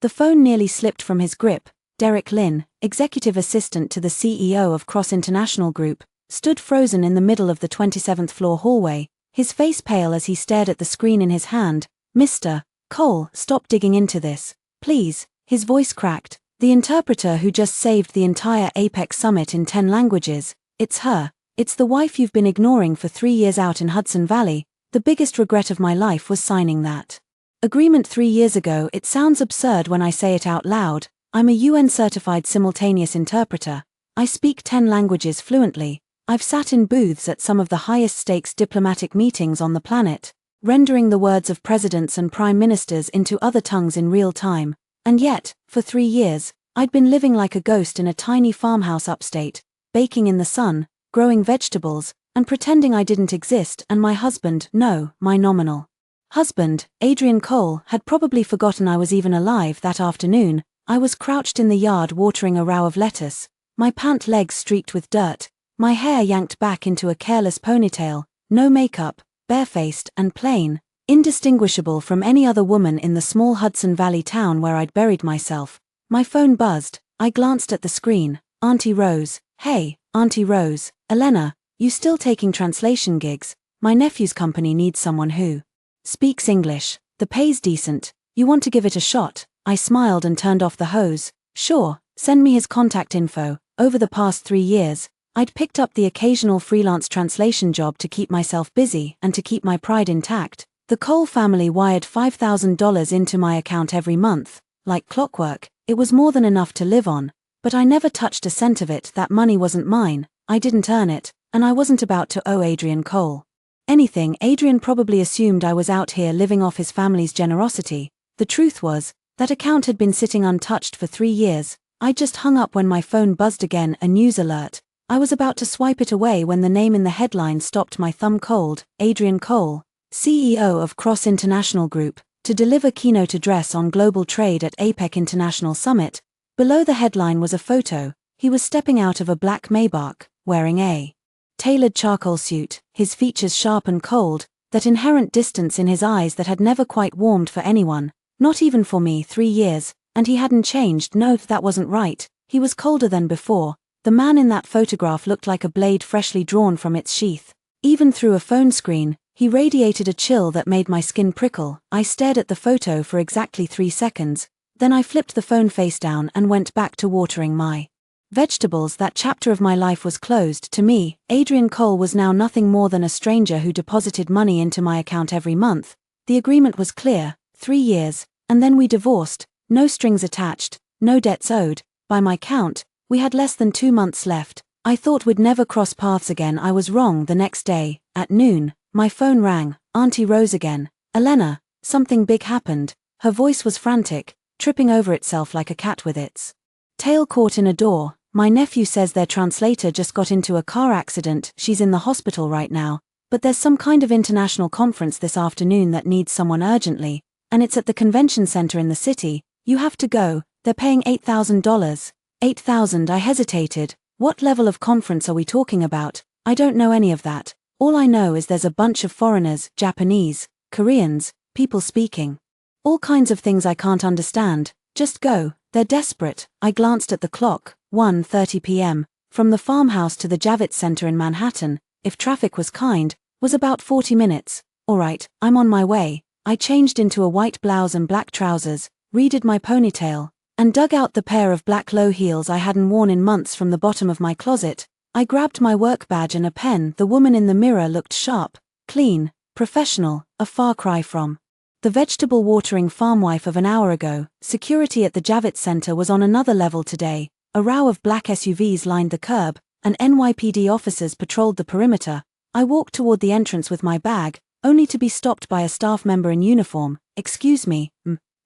The phone nearly slipped from his grip. Derek Lynn, executive assistant to the CEO of Cross International Group, stood frozen in the middle of the 27th floor hallway, his face pale as he stared at the screen in his hand. "Mr. Cole, stop digging into this, please." His voice cracked. "The interpreter who just saved the entire Apex summit in 10 languages, it's her. It's the wife you've been ignoring for 3 years out in Hudson Valley. The biggest regret of my life was signing that agreement 3 years ago. It sounds absurd when I say it out loud. I'm a UN-certified simultaneous interpreter. I speak 10 languages fluently. I've sat in booths at some of the highest-stakes diplomatic meetings on the planet, rendering the words of presidents and prime ministers into other tongues in real time. And yet, for 3 years, I'd been living like a ghost in a tiny farmhouse upstate, baking in the sun, growing vegetables, and pretending I didn't exist. And my husband, no, my nominal husband, Adrian Cole, had probably forgotten I was even alive that afternoon. I was crouched in the yard watering a row of lettuce, my pant legs streaked with dirt, my hair yanked back into a careless ponytail, no makeup, barefaced and plain, indistinguishable from any other woman in the small Hudson Valley town where I'd buried myself. My phone buzzed. I glanced at the screen. "Auntie Rose." "Hey, Auntie Rose. Elena, you still taking translation gigs? My nephew's company needs someone who speaks English. The pay's decent. You want to give it a shot?" I smiled and turned off the hose. "Sure, send me his contact info." Over the past 3 years, I'd picked up the occasional freelance translation job to keep myself busy and to keep my pride intact. The Cole family wired $5,000 into my account every month, like clockwork. It was more than enough to live on, but I never touched a cent of it. That money wasn't mine, I didn't earn it, and I wasn't about to owe Adrian Cole anything. Adrian probably assumed I was out here living off his family's generosity. The truth was, that account had been sitting untouched for 3 years. I just hung up when my phone buzzed again, a news alert. I was about to swipe it away when the name in the headline stopped my thumb cold. Adrian Cole, CEO of Cross International Group, to deliver keynote address on global trade at APEC International Summit. Below the headline was a photo. He was stepping out of a black Maybach, wearing a tailored charcoal suit, his features sharp and cold, that inherent distance in his eyes that had never quite warmed for anyone, not even for me. 3 years, and he hadn't changed. No, that wasn't right. He was colder than before. The man in that photograph looked like a blade freshly drawn from its sheath. Even through a phone screen, he radiated a chill that made my skin prickle. I stared at the photo for exactly 3 seconds, then I flipped the phone face down and went back to watering my vegetables. That chapter of my life was closed. To me, Adrian Cole was now nothing more than a stranger who deposited money into my account every month. The agreement was clear: 3 years, and then we divorced. No strings attached, no debts owed. By my count, we had less than 2 months left. I thought we'd never cross paths again. I was wrong. The next day, at noon, my phone rang. Auntie Rose again. "Elena, something big happened." Her voice was frantic, tripping over itself like a cat with its tail caught in a door. "My nephew says their translator just got into a car accident. She's in the hospital right now, but there's some kind of international conference this afternoon that needs someone urgently, and it's at the convention center in the city. You have to go. They're paying $8,000. $8,000. I hesitated. What level of conference are we talking about? I don't know any of that. All I know is there's a bunch of foreigners, Japanese, Koreans, people speaking all kinds of things I can't understand. Just go. They're desperate." I glanced at the clock. 1:30 p.m. From the farmhouse to the Javits Center in Manhattan, if traffic was kind, was about 40 minutes. "All right, I'm on my way." I changed into a white blouse and black trousers, redid my ponytail, and dug out the pair of black low heels I hadn't worn in months from the bottom of my closet. I grabbed my work badge and a pen. The woman in the mirror looked sharp, clean, professional, a far cry from the vegetable watering farm wife of an hour ago. Security at the Javits Center was on another level today. A row of black SUVs lined the curb, and NYPD officers patrolled the perimeter. I walked toward the entrance with my bag, only to be stopped by a staff member in uniform. "Excuse me,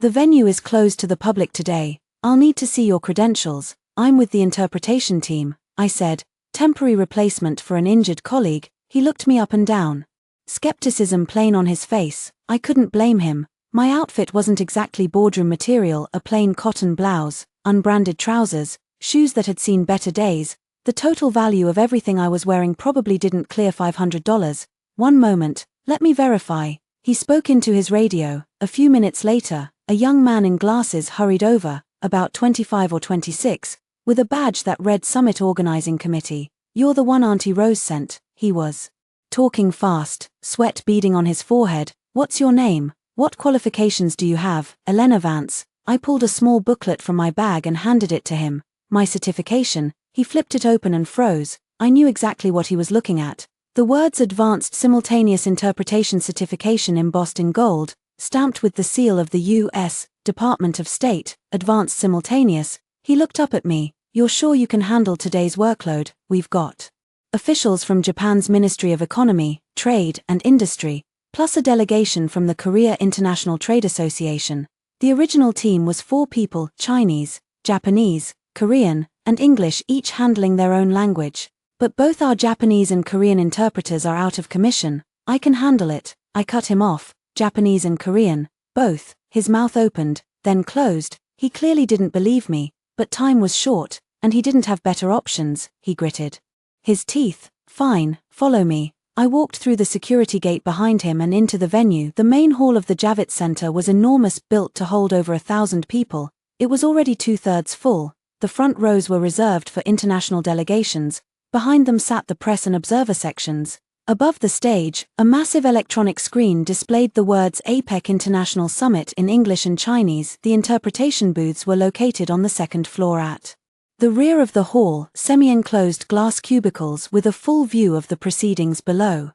the venue is closed to the public today. I'll need to see your credentials." "I'm with the interpretation team," I said. Temporary replacement for an injured colleague. He looked me up and down. Skepticism plain on his face. I couldn't blame him. My outfit wasn't exactly boardroom material: a plain cotton blouse, unbranded trousers, shoes that had seen better days. The total value of everything I was wearing probably didn't clear $500. "One moment, let me verify." He spoke into his radio. A few minutes later, A young man in glasses hurried over, about 25 or 26, with a badge that read Summit Organizing Committee. "You're the one Auntie Rose sent," he was talking fast, sweat beading on his forehead. "What's your name? What qualifications do you have?" "Elena Vance." I pulled a small booklet from my bag and handed it to him. "My certification." He flipped it open and froze. I knew exactly what he was looking at. The words Advanced Simultaneous Interpretation Certification embossed in gold, stamped with the seal of the U.S. Department of State, Advanced Simultaneous. He looked up at me. "You're sure you can handle today's workload? We've got officials from Japan's Ministry of Economy, Trade and Industry, plus a delegation from the Korea International Trade Association." The original team was 4 people, Chinese, Japanese, Korean, and English, each handling their own language. "But both our Japanese and Korean interpreters are out of commission." "I can handle it." I cut him off. "Japanese and Korean, both." His mouth opened, then closed. He clearly didn't believe me, but time was short, and he didn't have better options. He gritted his teeth. "Fine, follow me." I walked through the security gate behind him and into the venue. The main hall of the Javits Center was enormous, built to hold over 1,000 people. It was already 2/3 full. The front rows were reserved for international delegations. Behind them sat the press and observer sections. Above the stage, a massive electronic screen displayed the words APEC International Summit in English and Chinese. The interpretation booths were located on the second floor at the rear of the hall, semi-enclosed glass cubicles with a full view of the proceedings below.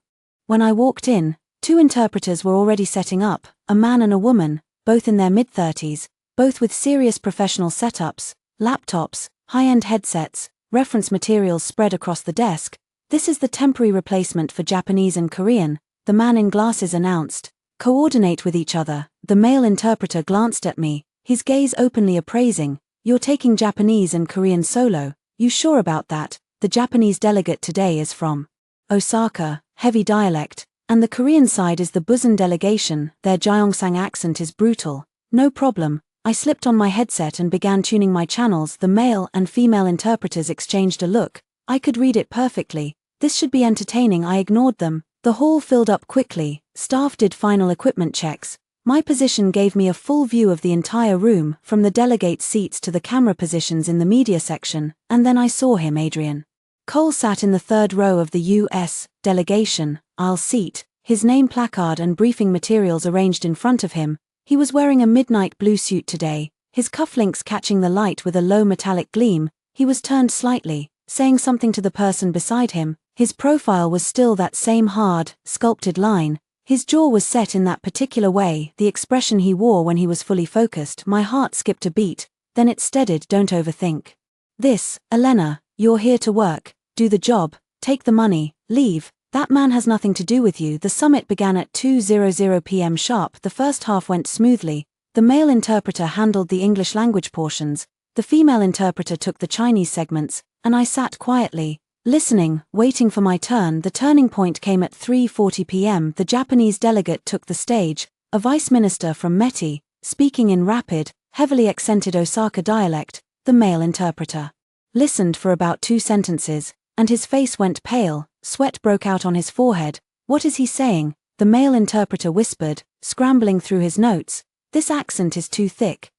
When I walked in, 2 interpreters were already setting up, a man and a woman, both in their mid-30s, both with serious professional setups, laptops, high-end headsets, reference materials spread across the desk. "This is the temporary replacement for Japanese and Korean," the man in glasses announced. "Coordinate with each other." The male interpreter glanced at me, his gaze openly appraising. "You're taking Japanese and Korean solo. You sure about that?" "The Japanese delegate today is from Osaka, heavy dialect, and the Korean side is the Busan delegation. Their Gyeongsang accent is brutal." "No problem." I slipped on my headset and began tuning my channels. The male and female interpreters exchanged a look. I could read it perfectly. This should be entertaining. I ignored them. The hall filled up quickly. Staff did final equipment checks. My position gave me a full view of the entire room, from the delegates' seats to the camera positions in the media section, and then I saw him. Adrian Cole sat in the 3rd row of the U.S. delegation aisle seat, his name placard and briefing materials arranged in front of him. He was wearing a midnight blue suit today, his cufflinks catching the light with a low metallic gleam. He was turned slightly, saying something to the person beside him. His profile was still that same hard, sculpted line. His jaw was set in that particular way, the expression he wore when he was fully focused. My heart skipped a beat, then it steadied. "Don't overthink this, Elena. You're here to work, do the job, take the money, leave. That man has nothing to do with you." The summit began at 2:00 p.m. sharp. The first half went smoothly. The male interpreter handled the English language portions, the female interpreter took the Chinese segments, and I sat quietly, listening, waiting for my turn. The turning point came at 3:40 p.m. The Japanese delegate took the stage, a vice minister from METI, speaking in rapid, heavily accented Osaka dialect. The male interpreter listened for about 2 sentences, and his face went pale, sweat broke out on his forehead. "What is he saying?" the male interpreter whispered, scrambling through his notes. "This accent is too thick."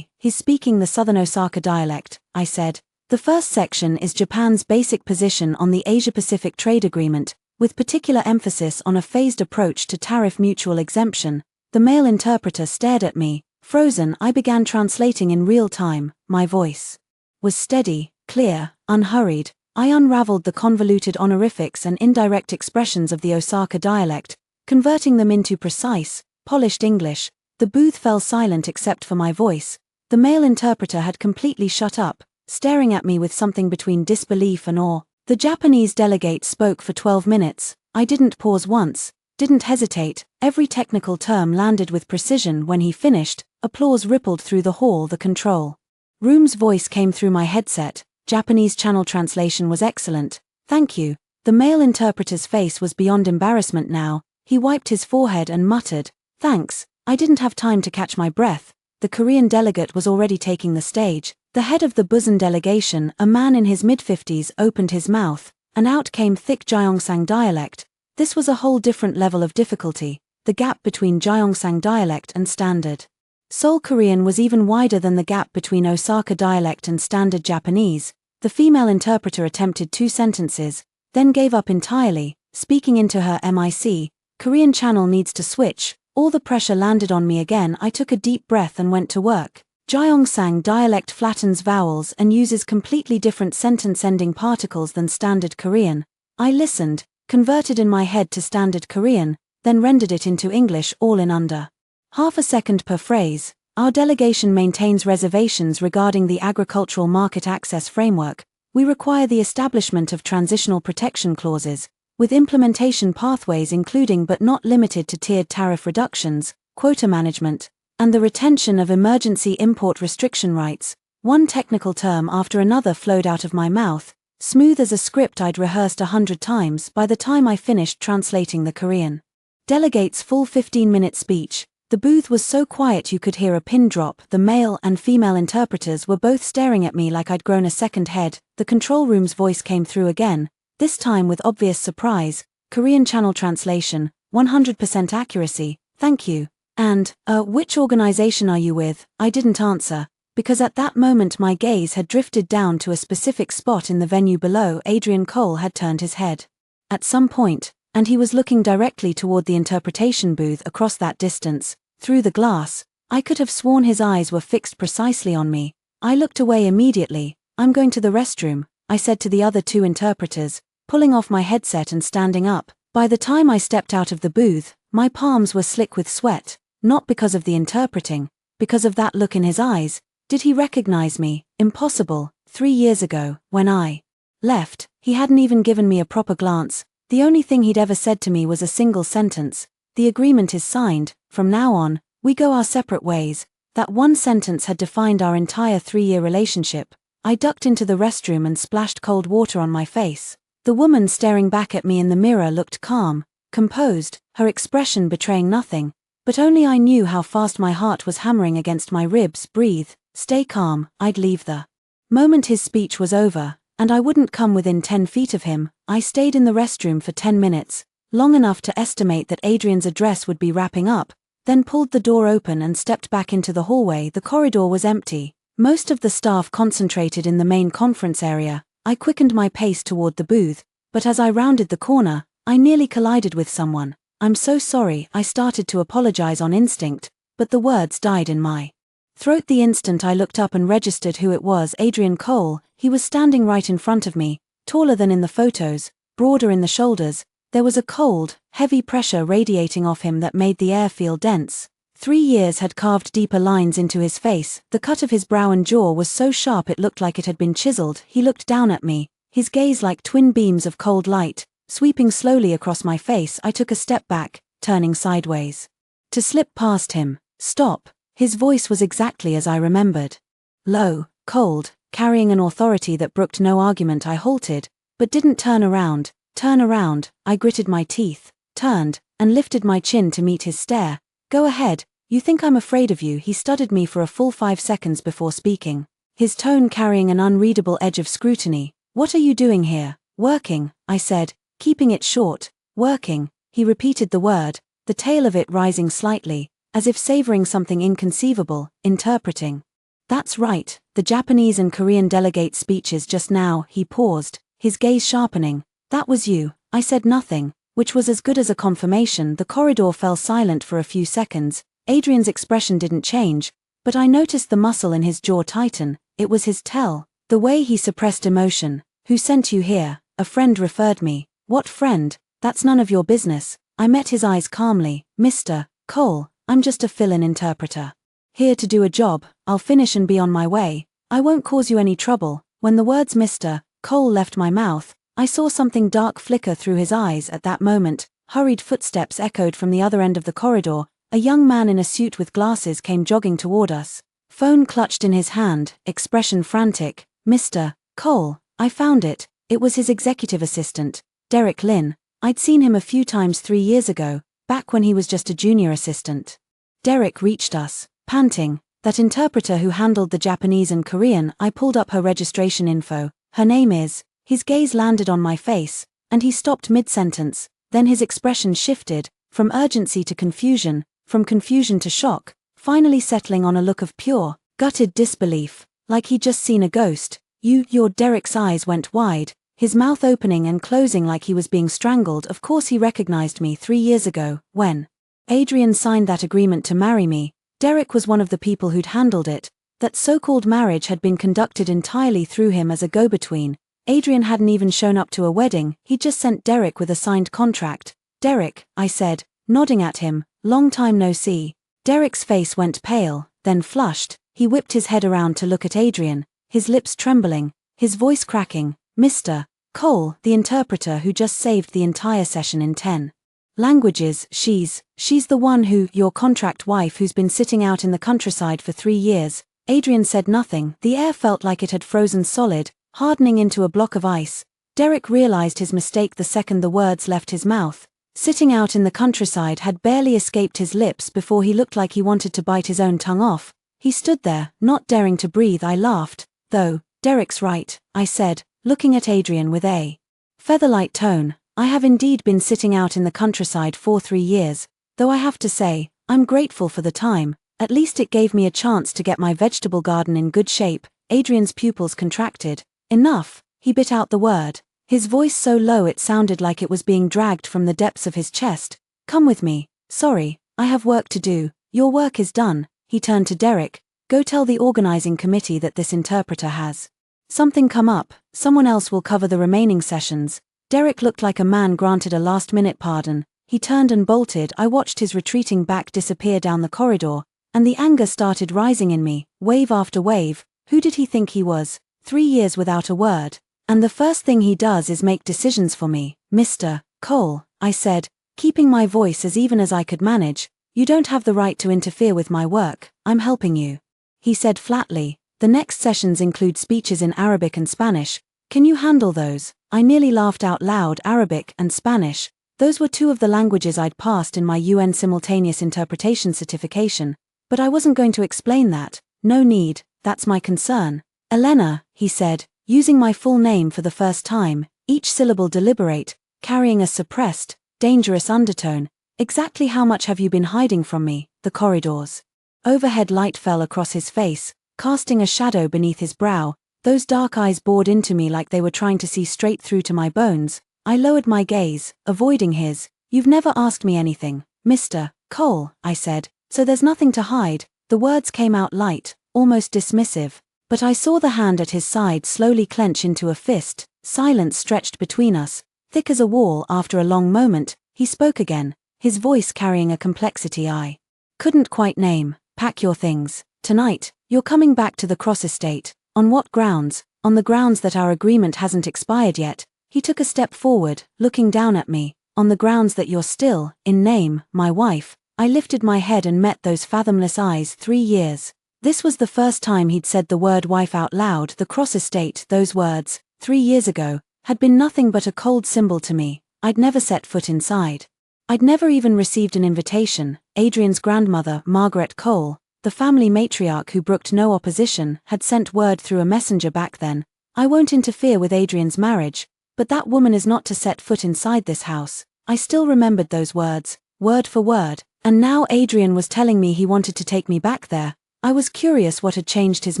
He's speaking the Southern Osaka dialect," I said. "The first section is Japan's basic position on the Asia-Pacific Trade Agreement, with particular emphasis on a phased approach to tariff mutual exemption." The male interpreter stared at me, frozen. I began translating in real time. My voice was steady, clear, unhurried. I unraveled the convoluted honorifics and indirect expressions of the Osaka dialect, converting them into precise, polished English. The booth fell silent except for my voice. The male interpreter had completely shut up, staring at me with something between disbelief and awe. The Japanese delegate spoke for 12 minutes. I didn't pause once, didn't hesitate. Every technical term landed with precision. When he finished, applause rippled through the hall. The control room's voice came through my headset. Japanese channel translation was excellent. "Thank you." The male interpreter's face was beyond embarrassment now. He wiped his forehead and muttered, "Thanks." I didn't have time to catch my breath. The Korean delegate was already taking the stage. The head of the Busan delegation, a man in his mid-50s, opened his mouth, and out came thick Gyeongsang dialect. This was a whole different level of difficulty, the gap between Gyeongsang dialect and standard Seoul Korean was even wider than the gap between Osaka dialect and standard Japanese. The female interpreter attempted 2 sentences, then gave up entirely, speaking into her mic, Korean channel needs to switch. All the pressure landed on me again. I took a deep breath and went to work. Gyeongsang dialect flattens vowels and uses completely different sentence-ending particles than standard Korean. I listened, converted in my head to standard Korean, then rendered it into English all in under half a second per phrase. Our delegation maintains reservations regarding the agricultural market access framework. We require the establishment of transitional protection clauses, with implementation pathways including but not limited to tiered tariff reductions, quota management, and the retention of emergency import restriction rights. One technical term after another flowed out of my mouth, smooth as a script I'd rehearsed 100 times by the time I finished translating the Korean delegate's full 15-minute speech. The booth was so quiet you could hear a pin drop. The male and female interpreters were both staring at me like I'd grown a second head. The control room's voice came through again, this time with obvious surprise. Korean channel translation, 100% accuracy, thank you. And, which organization are you with? I didn't answer, because at that moment my gaze had drifted down to a specific spot in the venue below. Adrian Cole had turned his head at some point, and he was looking directly toward the interpretation booth across that distance. Through the glass, I could have sworn his eyes were fixed precisely on me. I looked away immediately. I'm going to the restroom, I said to the other 2 interpreters, pulling off my headset and standing up. By the time I stepped out of the booth, my palms were slick with sweat, not because of the interpreting, because of that look in his eyes. Did he recognize me? Impossible. 3 years ago, when I left, he hadn't even given me a proper glance. The only thing he'd ever said to me was a single sentence: "The agreement is signed, from now on, we go our separate ways." That one sentence had defined our entire 3-year relationship. I ducked into the restroom and splashed cold water on my face. The woman staring back at me in the mirror looked calm, composed, her expression betraying nothing, but only I knew how fast my heart was hammering against my ribs. Breathe, stay calm. I'd leave the moment his speech was over, and I wouldn't come within 10 feet of him. I stayed in the restroom for 10 minutes. Long enough to estimate that Adrian's address would be wrapping up, then pulled the door open and stepped back into the hallway. The corridor was empty, most of the staff concentrated in the main conference area. I quickened my pace toward the booth, but as I rounded the corner, I nearly collided with someone. "I'm so sorry," I started to apologize on instinct, but the words died in my throat the instant I looked up and registered who it was. Adrian Cole. He was standing right in front of me, taller than in the photos, broader in the shoulders. There was a cold, heavy pressure radiating off him that made the air feel dense. 3 years had carved deeper lines into his face. The cut of his brow and jaw was so sharp it looked like it had been chiseled. He looked down at me, his gaze like twin beams of cold light, sweeping slowly across my face. I took a step back, turning sideways to slip past him. "Stop." His voice was exactly as I remembered. Low, cold, carrying an authority that brooked no argument. I halted, but didn't turn around. "Turn around." I gritted my teeth, turned, and lifted my chin to meet his stare. "Go ahead, you think I'm afraid of you?" He studied me for a full 5 seconds before speaking, his tone carrying an unreadable edge of scrutiny. "What are you doing here?" "Working," I said, keeping it short. "Working." He repeated the word, the tail of it rising slightly, as if savoring something inconceivable. "Interpreting." "That's right, the Japanese and Korean delegate speeches just now." He paused, his gaze sharpening. "That was you." I said nothing, which was as good as a confirmation. The corridor fell silent for a few seconds. Adrian's expression didn't change, but I noticed the muscle in his jaw tighten. It was his tell, the way he suppressed emotion. "Who sent you here?" "A friend referred me." "What friend?" "That's none of your business." I met his eyes calmly. "Mr. Cole, I'm just a fill-in interpreter. Here to do a job. I'll finish and be on my way. I won't cause you any trouble." When the words Mr. Cole left my mouth, I saw something dark flicker through his eyes. At that moment, hurried footsteps echoed from the other end of the corridor. A young man in a suit with glasses came jogging toward us, phone clutched in his hand, expression frantic. "Mr. Cole, I found it." It was his executive assistant, Derek Lin. I'd seen him a few times 3 years ago, back when he was just a junior assistant. Derek reached us, panting. That interpreter who handled the Japanese and Korean. I pulled up her registration info. "Her name is..." His gaze landed on my face, and he stopped mid-sentence. Then his expression shifted, from urgency to confusion, from confusion to shock, finally settling on a look of pure, gutted disbelief, like he'd just seen a ghost. You're Derek's eyes went wide, his mouth opening and closing like he was being strangled. Of course he recognized me 3 years ago, when Adrian signed that agreement to marry me. Derek was one of the people who'd handled it. That so-called marriage had been conducted entirely through him as a go-between. Adrian hadn't even shown up to a wedding, he'd just sent Derek with a signed contract. Derek, I said, nodding at him, long time no see. Derek's face went pale, then flushed. He whipped his head around to look at Adrian, his lips trembling, his voice cracking. Mr. Cole, the interpreter who just saved the entire session in 10 languages, she's the one who, your contract wife who's been sitting out in the countryside for 3 years. Adrian said nothing. The air felt like it had frozen solid, hardening into a block of ice. Derek realized his mistake the second the words left his mouth. Sitting out in the countryside had barely escaped his lips before he looked like he wanted to bite his own tongue off. He stood there, not daring to breathe. I laughed. Though, Derek's right, I said, looking at Adrian with a featherlight tone. I have indeed been sitting out in the countryside for 3 years, though I have to say, I'm grateful for the time. At least it gave me a chance to get my vegetable garden in good shape. Adrian's pupils contracted. Enough, he bit out the word, his voice so low it sounded like it was being dragged from the depths of his chest. Come with me. Sorry, I have work to do. Your work is done. He turned to Derek. Go tell the organizing committee that this interpreter has something come up. Someone else will cover the remaining sessions. Derek looked like a man granted a last-minute pardon. He turned and bolted. I watched his retreating back disappear down the corridor, and the anger started rising in me, wave after wave. Who did he think he was? 3 years without a word. And the first thing he does is make decisions for me. Mr. Cole, I said, keeping my voice as even as I could manage, you don't have the right to interfere with my work. I'm helping you. He said flatly, the next sessions include speeches in Arabic and Spanish. Can you handle those? I nearly laughed out loud. Arabic and Spanish. Those were 2 of the languages I'd passed in my UN simultaneous interpretation certification. But I wasn't going to explain that. No need, that's my concern. Elena, he said, using my full name for the first time, each syllable deliberate, carrying a suppressed, dangerous undertone. Exactly how much have you been hiding from me? The corridors. Overhead light fell across his face, casting a shadow beneath his brow. Those dark eyes bored into me like they were trying to see straight through to my bones. I lowered my gaze, avoiding his. You've never asked me anything, Mr. Cole, I said, so there's nothing to hide. The words came out light, almost dismissive. But I saw the hand at his side slowly clench into a fist. Silence stretched between us, thick as a wall. After a long moment, he spoke again, his voice carrying a complexity I couldn't quite name. Pack your things. Tonight, you're coming back to the Cross estate. On what grounds? On the grounds that our agreement hasn't expired yet. He took a step forward, looking down at me. On the grounds that you're still, in name, my wife. I lifted my head and met those fathomless eyes. 3 years. This was the first time he'd said the word wife out loud. The Cross estate, those words, 3 years ago, had been nothing but a cold symbol to me. I'd never set foot inside. I'd never even received an invitation. Adrian's grandmother, Margaret Cole, the family matriarch who brooked no opposition, had sent word through a messenger back then. I won't interfere with Adrian's marriage, but that woman is not to set foot inside this house. I still remembered those words, word for word, and now Adrian was telling me he wanted to take me back there. I was curious what had changed his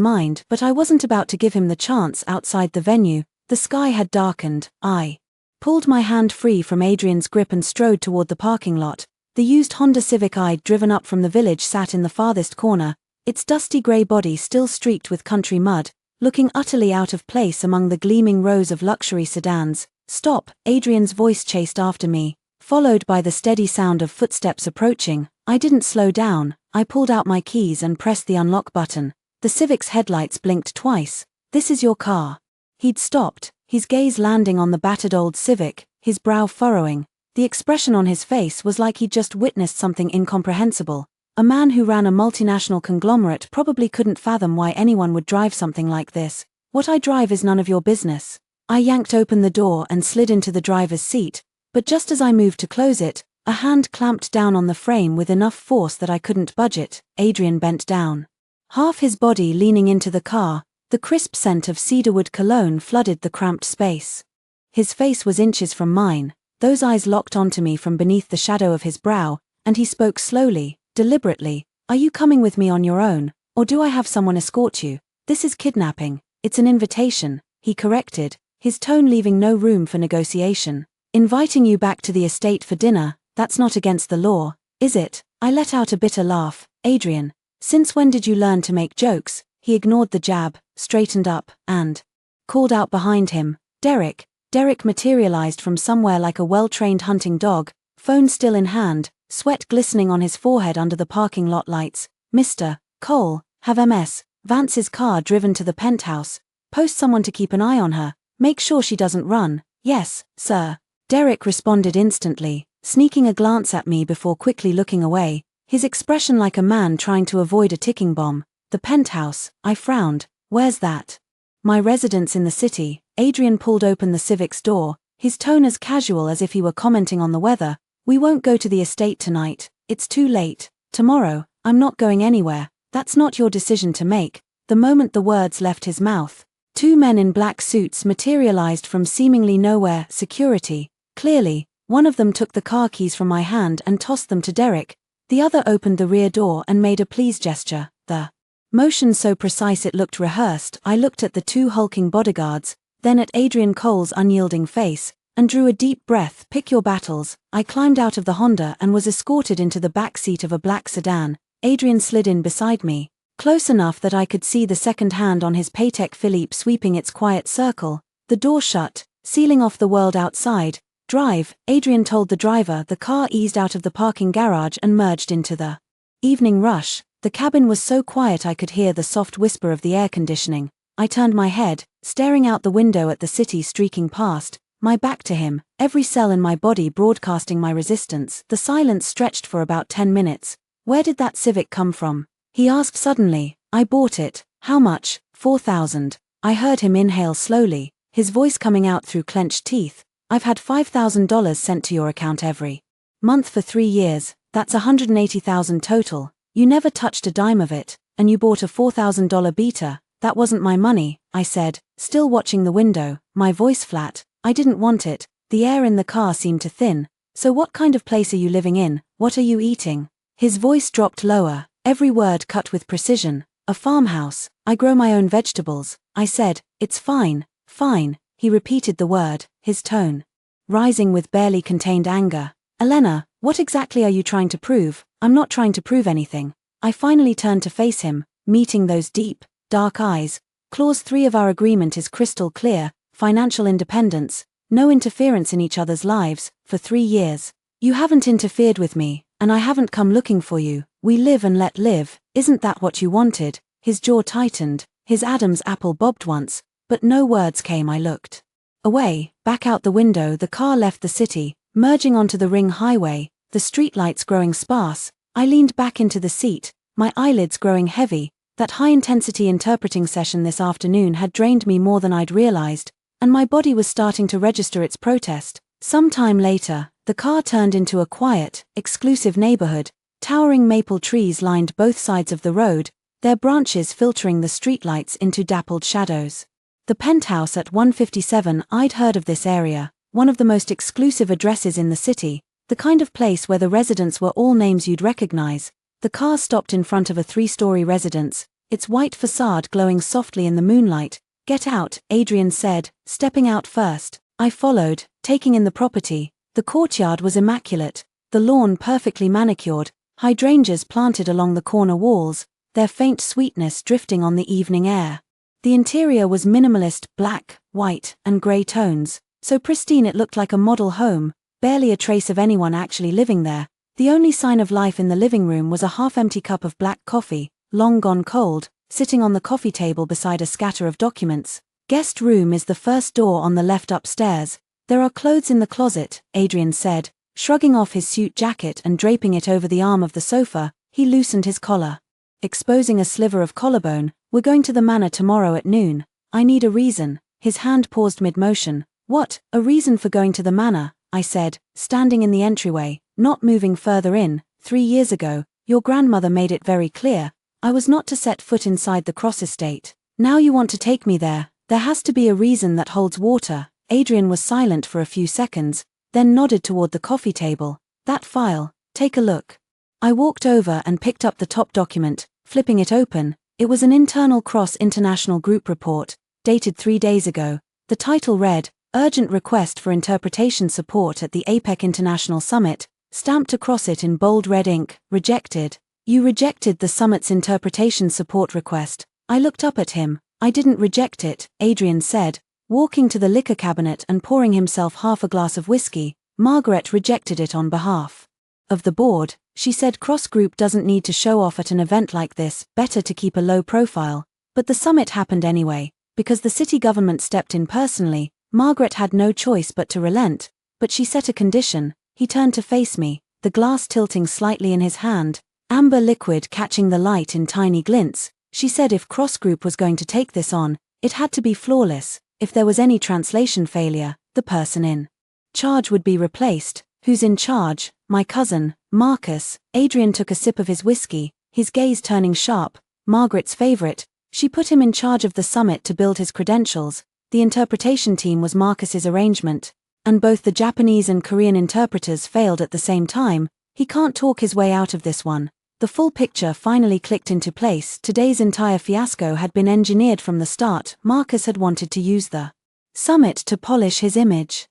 mind, but I wasn't about to give him the chance. Outside the venue, the sky had darkened. I pulled my hand free from Adrian's grip and strode toward the parking lot. The used Honda Civic I'd driven up from the village sat in the farthest corner, its dusty grey body still streaked with country mud, looking utterly out of place among the gleaming rows of luxury sedans. Stop, Adrian's voice chased after me, followed by the steady sound of footsteps approaching. I didn't slow down. I pulled out my keys and pressed the unlock button. The Civic's headlights blinked twice. This is your car. He'd stopped, his gaze landing on the battered old Civic, his brow furrowing. The expression on his face was like he'd just witnessed something incomprehensible. A man who ran a multinational conglomerate probably couldn't fathom why anyone would drive something like this. What I drive is none of your business. I yanked open the door and slid into the driver's seat, but just as I moved to close it, a hand clamped down on the frame with enough force that I couldn't budge it. Adrian bent down, half his body leaning into the car. The crisp scent of cedarwood cologne flooded the cramped space. His face was inches from mine, those eyes locked onto me from beneath the shadow of his brow, and he spoke slowly, deliberately. Are you coming with me on your own, or do I have someone escort you? This is kidnapping. It's an invitation, he corrected, his tone leaving no room for negotiation. Inviting you back to the estate for dinner, that's not against the law, is it? I let out a bitter laugh. Adrian, since when did you learn to make jokes? He ignored the jab, straightened up, and called out behind him, Derek. Derek materialized from somewhere like a well-trained hunting dog, phone still in hand, sweat glistening on his forehead under the parking lot lights. Mr. Cole, have MS. Vance's car driven to the penthouse. Post someone to keep an eye on her. Make sure she doesn't run. Yes, sir. Derek responded instantly, sneaking a glance at me before quickly looking away, his expression like a man trying to avoid a ticking bomb. The penthouse, I frowned. Where's that? My residence in the city. Adrian pulled open the Civic's door, his tone as casual as if he were commenting on the weather. We won't go to the estate tonight. It's too late. Tomorrow, I'm not going anywhere. That's not your decision to make. The moment the words left his mouth, two men in black suits materialized from seemingly nowhere. Security. Clearly, one of them took the car keys from my hand and tossed them to Derek. The other opened the rear door and made a please gesture. The motion so precise it looked rehearsed. I looked at the two hulking bodyguards, then at Adrian Cole's unyielding face, and drew a deep breath. Pick your battles. I climbed out of the Honda and was escorted into the back seat of a black sedan. Adrian slid in beside me, close enough that I could see the second hand on his Patek Philippe sweeping its quiet circle. The door shut, sealing off the world outside. Drive, Adrian told the driver. The car eased out of the parking garage and merged into the evening rush. The cabin was so quiet I could hear the soft whisper of the air conditioning. I turned my head, staring out the window at the city streaking past, my back to him, every cell in my body broadcasting my resistance. The silence stretched for about 10 minutes. Where did that Civic come from? He asked suddenly. I bought it. How much? $4,000. I heard him inhale slowly, his voice coming out through clenched teeth. I've had $5,000 sent to your account every month for 3 years. That's $180,000 total. You never touched a dime of it, and you bought a $4,000 beater. That wasn't my money, I said, still watching the window, my voice flat. I didn't want it. The air in the car seemed to thin. So what kind of place are you living in? What are you eating? His voice dropped lower, every word cut with precision. A farmhouse. I grow my own vegetables. I said, it's fine, fine. He repeated the word, his tone rising with barely contained anger. Elena, what exactly are you trying to prove? I'm not trying to prove anything. I finally turned to face him, meeting those deep, dark eyes. Clause 3 of our agreement is crystal clear: financial independence, no interference in each other's lives, for 3 years. You haven't interfered with me, and I haven't come looking for you. We live and let live. Isn't that what you wanted? His jaw tightened, his Adam's apple bobbed once, but no words came. I looked away, back out the window. The car left the city, merging onto the ring highway, the streetlights growing sparse. I leaned back into the seat, my eyelids growing heavy. That high-intensity interpreting session this afternoon had drained me more than I'd realized, and my body was starting to register its protest. Some time later, the car turned into a quiet, exclusive neighborhood. Towering maple trees lined both sides of the road, their branches filtering the streetlights into dappled shadows. The penthouse at 157. I'd heard of this area, one of the most exclusive addresses in the city, the kind of place where the residents were all names you'd recognize. The car stopped in front of a 3-story residence, its white facade glowing softly in the moonlight. Get out, Adrian said, stepping out first. I followed, taking in the property. The courtyard was immaculate, the lawn perfectly manicured, hydrangeas planted along the corner walls, their faint sweetness drifting on the evening air. The interior was minimalist, black, white, and grey tones, so pristine it looked like a model home, barely a trace of anyone actually living there. The only sign of life in the living room was a half-empty cup of black coffee, long gone cold, sitting on the coffee table beside a scatter of documents. Guest room is the first door on the left upstairs. There are clothes in the closet, Adrian said, shrugging off his suit jacket and draping it over the arm of the sofa. He loosened his collar, exposing a sliver of collarbone. We're going to the manor tomorrow at noon. I need a reason. His hand paused mid-motion. What, a reason for going to the manor? I said, standing in the entryway, not moving further in. 3 years ago, your grandmother made it very clear. I was not to set foot inside the Cross estate. Now you want to take me there. There has to be a reason that holds water. Adrian was silent for a few seconds, then nodded toward the coffee table. That file, take a look. I walked over and picked up the top document, flipping it open. It was an internal cross-international group report, dated 3 days ago. The title read, Urgent Request for Interpretation Support at the APEC International Summit, stamped across it in bold red ink, Rejected. You rejected the summit's interpretation support request. I looked up at him. I didn't reject it, Adrian said, walking to the liquor cabinet and pouring himself half a glass of whiskey. Margaret rejected it on behalf of the board. She said cross-group doesn't need to show off at an event like this, better to keep a low profile. But the summit happened anyway, because the city government stepped in personally. Margaret had no choice but to relent, but she set a condition. He turned to face me, the glass tilting slightly in his hand, amber liquid catching the light in tiny glints. She said if cross-group was going to take this on, it had to be flawless. If there was any translation failure, the person in charge would be replaced. Who's in charge? My cousin, Marcus. Adrian took a sip of his whiskey, his gaze turning sharp. Margaret's favorite. She put him in charge of the summit to build his credentials. The interpretation team was Marcus's arrangement, and both the Japanese and Korean interpreters failed at the same time. He can't talk his way out of this one. The full picture finally clicked into place. Today's entire fiasco had been engineered from the start. Marcus had wanted to use the summit to polish his image.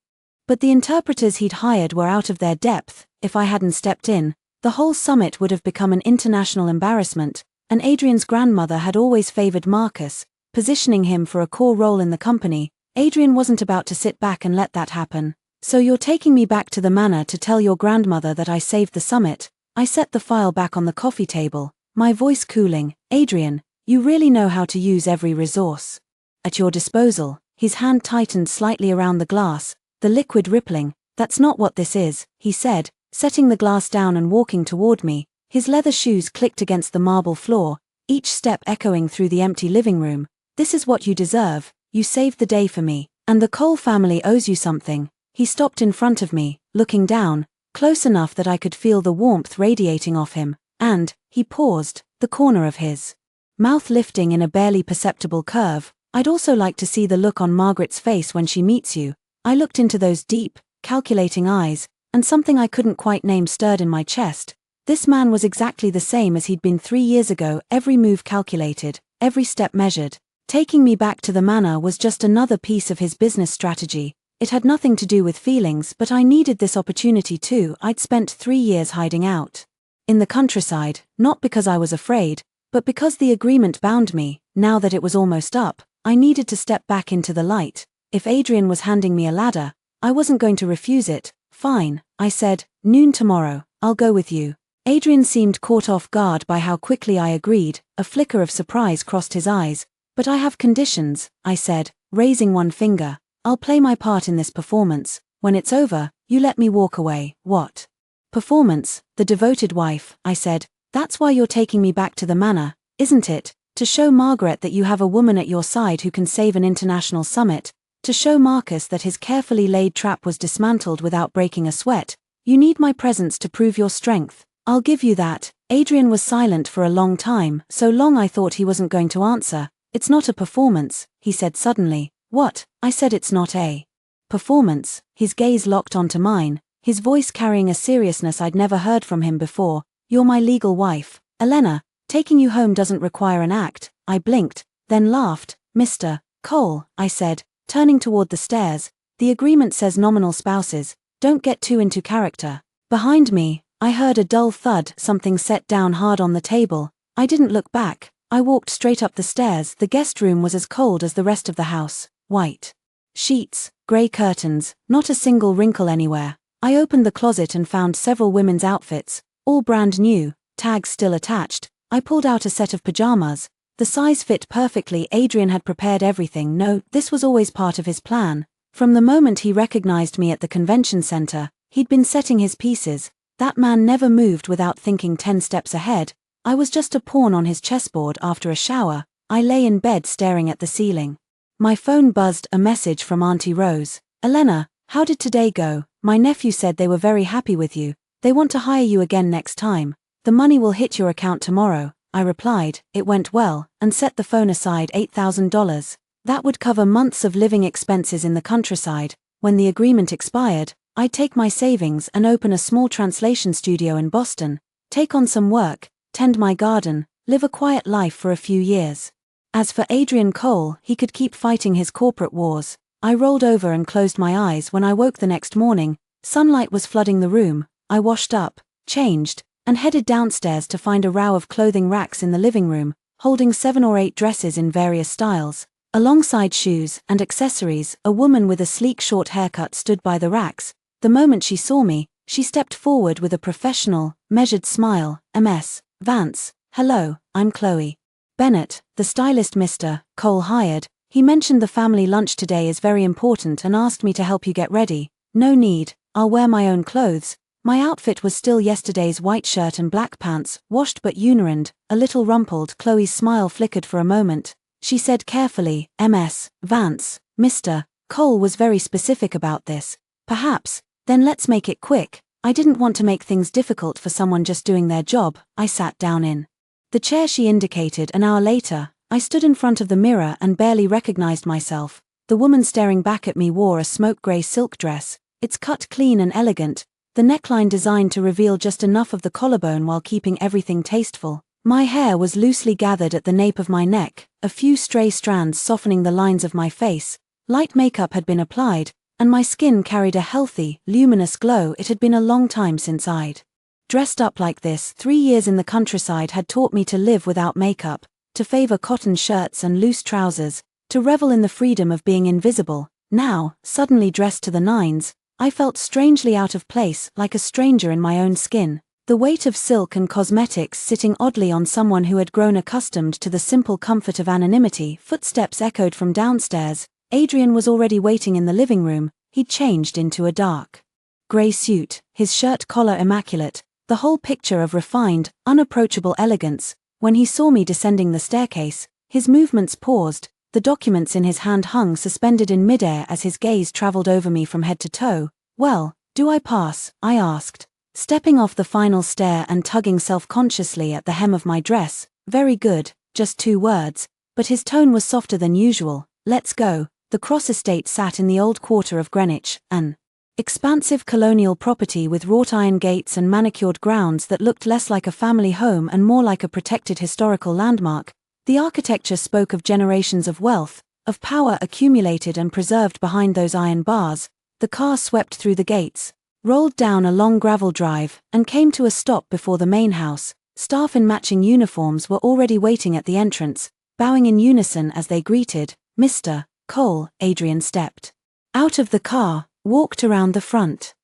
But the interpreters he'd hired were out of their depth. If I hadn't stepped in, the whole summit would have become an international embarrassment, and Adrian's grandmother had always favored Marcus, positioning him for a core role in the company. Adrian wasn't about to sit back and let that happen. So you're taking me back to the manor to tell your grandmother that I saved the summit? I set the file back on the coffee table, my voice cooling. Adrian, you really know how to use every resource at your disposal. His hand tightened slightly around the glass, the liquid rippling. That's not what this is, he said, setting the glass down and walking toward me. His leather shoes clicked against the marble floor, each step echoing through the empty living room. This is what you deserve. You saved the day for me, and the Cole family owes you something. He stopped in front of me, looking down, close enough that I could feel the warmth radiating off him, and he paused, the corner of his mouth lifting in a barely perceptible curve. I'd also like to see the look on Margaret's face when she meets you. I looked into those deep, calculating eyes, and something I couldn't quite name stirred in my chest. This man was exactly the same as he'd been 3 years ago, every move calculated, every step measured. Taking me back to the manor was just another piece of his business strategy. It had nothing to do with feelings, but I needed this opportunity too. I'd spent 3 years hiding out in the countryside, not because I was afraid, but because the agreement bound me. Now that it was almost up, I needed to step back into the light. If Adrian was handing me a ladder, I wasn't going to refuse it. Fine, I said, noon tomorrow, I'll go with you. Adrian seemed caught off guard by how quickly I agreed. A flicker of surprise crossed his eyes. But I have conditions, I said, raising one finger. I'll play my part in this performance. When it's over, you let me walk away. What performance? The devoted wife, I said. That's why you're taking me back to the manor, isn't it? To show Margaret that you have a woman at your side who can save an international summit. To show Marcus that his carefully laid trap was dismantled without breaking a sweat. You need my presence to prove your strength. I'll give you that. Adrian was silent for a long time, so long I thought he wasn't going to answer. It's not a performance, he said suddenly. What? I said it's not a performance. His gaze locked onto mine, his voice carrying a seriousness I'd never heard from him before. You're my legal wife, Elena. Taking you home doesn't require an act. I blinked, then laughed. Mr. Cole, I said, turning toward the stairs. The agreement says nominal spouses. Don't get too into character. Behind me, I heard a dull thud, something set down hard on the table. I didn't look back. I walked straight up the stairs. The guest room was as cold as the rest of the house. White sheets, grey curtains, not a single wrinkle anywhere. I opened the closet and found several women's outfits, all brand new, tags still attached. I pulled out a set of pajamas. The size fit perfectly. Adrian had prepared everything. No, this was always part of his plan. From the moment he recognized me at the convention center, he'd been setting his pieces. That man never moved without thinking 10 steps ahead. I was just a pawn on his chessboard. After a shower, I lay in bed staring at the ceiling. My phone buzzed, a message from Auntie Rose. Elena, how did today go? My nephew said they were very happy with you. They want to hire you again next time. The money will hit your account tomorrow. I replied, it went well, and set the phone aside. $8,000. That would cover months of living expenses in the countryside. When the agreement expired, I'd take my savings and open a small translation studio in Boston. take on some work, tend my garden, live a quiet life for a few years. As for Adrian Cole, he could keep fighting his corporate wars. I rolled over and closed my eyes when I woke the next morning. Sunlight was flooding the room. I washed up, changed, and headed downstairs to find a row of clothing racks in the living room, holding 7 or 8 dresses in various styles. Alongside shoes and accessories, a woman with a sleek short haircut stood by the racks. The moment she saw me, she stepped forward with a professional, measured smile. "Ms. Vance, hello, I'm Chloe Bennett, the stylist Mr. Cole hired. He mentioned the family lunch today is very important and asked me to help you get ready." "No need, I'll wear my own clothes." My outfit was still yesterday's white shirt and black pants, washed but urined, a little rumpled. Chloe's smile flickered for a moment. She said carefully, "Ms. Vance, Mr. Cole was very specific about this. Perhaps, then let's make it quick." I didn't want to make things difficult for someone just doing their job. I sat down in the chair she indicated. An hour later, I stood in front of the mirror and barely recognized myself. The woman staring back at me wore a smoke gray silk dress. It's cut clean and elegant, the neckline designed to reveal just enough of the collarbone while keeping everything tasteful. My hair was loosely gathered at the nape of my neck, a few stray strands softening the lines of my face. Light makeup had been applied, and my skin carried a healthy, luminous glow. It had been a long time since I'd dressed up like this. 3 years in the countryside had taught me to live without makeup, to favor cotton shirts and loose trousers, to revel in the freedom of being invisible. Now, suddenly dressed to the nines, I felt strangely out of place, like a stranger in my own skin. The weight of silk and cosmetics sitting oddly on someone who had grown accustomed to the simple comfort of anonymity. Footsteps echoed from downstairs. Adrian was already waiting in the living room. He'd changed into a dark grey suit, his shirt collar immaculate, the whole picture of refined, unapproachable elegance. When he saw me descending the staircase, his movements paused, the documents in his hand hung suspended in midair as his gaze traveled over me from head to toe. "Well, do I pass?" I asked, stepping off the final stair and tugging self-consciously at the hem of my dress. "Very good, just 2 words," but his tone was softer than usual. "Let's go." The Cross estate sat in the old quarter of Greenwich, an expansive colonial property with wrought iron gates and manicured grounds that looked less like a family home and more like a protected historical landmark. The architecture spoke of generations of wealth, of power accumulated and preserved behind those iron bars. The car swept through the gates, rolled down a long gravel drive, and came to a stop before the main house. Staff in matching uniforms were already waiting at the entrance, bowing in unison as they greeted. "Mr. Cole." Adrian stepped out of the car, walked around the front,